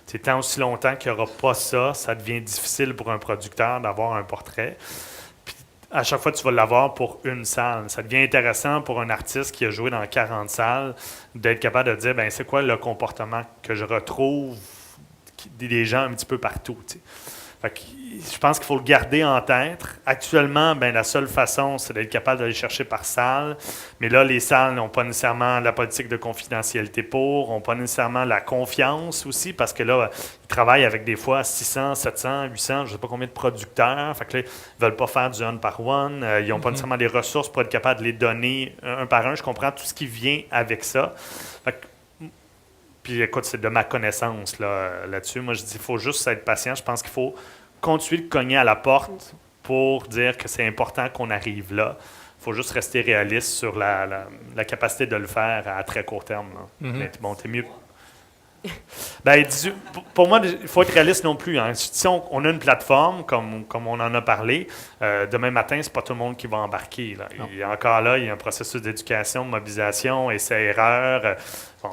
C'est tant aussi longtemps qu'il n'y aura pas ça, ça devient difficile pour un producteur d'avoir un portrait. Puis, à chaque fois, tu vas l'avoir pour une salle. Ça devient intéressant pour un artiste qui a joué dans 40 salles d'être capable de dire, ben c'est quoi le comportement que je retrouve des gens un petit peu partout. Tu sais. Fait que, je pense qu'il faut le garder en tête. Actuellement, ben, la seule façon, c'est d'être capable d'aller chercher par salle. Mais là, les salles n'ont pas nécessairement la politique de confidentialité n'ont pas nécessairement la confiance aussi, parce que là, ils travaillent avec des fois 600, 700, 800, je ne sais pas combien de producteurs. Fait que là, ils ne veulent pas faire du one par one. Ils n'ont pas nécessairement les ressources pour être capable de les donner un par un. Je comprends tout ce qui vient avec ça. Fait que, puis écoute, c'est de ma connaissance là-dessus. Moi, je dis qu'il faut juste être patient. Je pense qu'il faut continuer de cogner à la porte pour dire que c'est important qu'on arrive là. Il faut juste rester réaliste sur la capacité de le faire à très court terme. Mais bon, t'es mieux. Ben, pour moi, il faut être réaliste non plus. Hein. Si on a une plateforme, comme on en a parlé, demain matin, c'est pas tout le monde qui va embarquer. Là. Il y a encore là, il y a un processus d'éducation, de mobilisation, essai-erreur. Bon.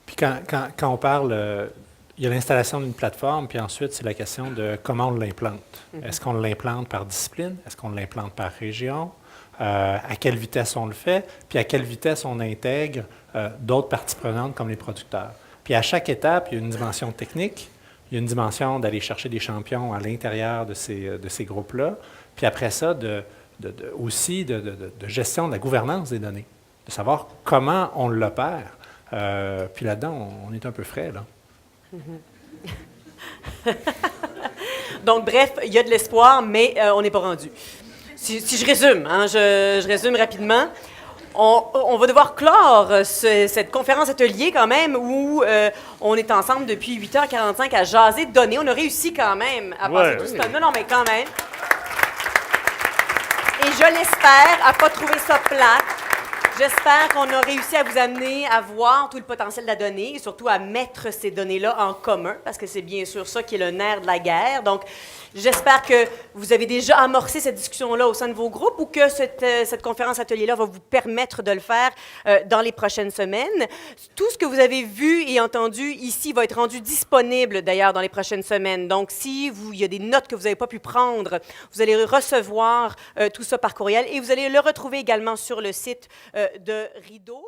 Puis quand on parle, il y a l'installation d'une plateforme, puis ensuite, c'est la question de comment on l'implante. Est-ce qu'on l'implante par discipline? Est-ce qu'on l'implante par région? À quelle vitesse on le fait? Puis à quelle vitesse on intègre d'autres parties prenantes comme les producteurs? Puis à chaque étape, il y a une dimension technique, il y a une dimension d'aller chercher des champions à l'intérieur de ces groupes-là. Puis après ça, aussi de gestion de la gouvernance des données, de savoir comment on l'opère. Puis là-dedans, on est un peu frais, là. Donc, bref, il y a de l'espoir, mais on n'est pas rendu. Si je résume, hein, je résume rapidement. On va devoir clore cette conférence atelier quand même où on est ensemble depuis 8h45 à jaser de données. On a réussi quand même à passer tout ce temps. Non, mais quand même. Et je l'espère à ne pas trouver ça plate. J'espère qu'on a réussi à vous amener à voir tout le potentiel de la donnée et surtout à mettre ces données-là en commun, parce que c'est bien sûr ça qui est le nerf de la guerre. Donc, j'espère que vous avez déjà amorcé cette discussion-là au sein de vos groupes ou que cette conférence atelier-là va vous permettre de le faire dans les prochaines semaines. Tout ce que vous avez vu et entendu ici va être rendu disponible d'ailleurs dans les prochaines semaines. Donc, il y a des notes que vous n'avez pas pu prendre, vous allez recevoir tout ça par courriel et vous allez le retrouver également sur le site de Rideau.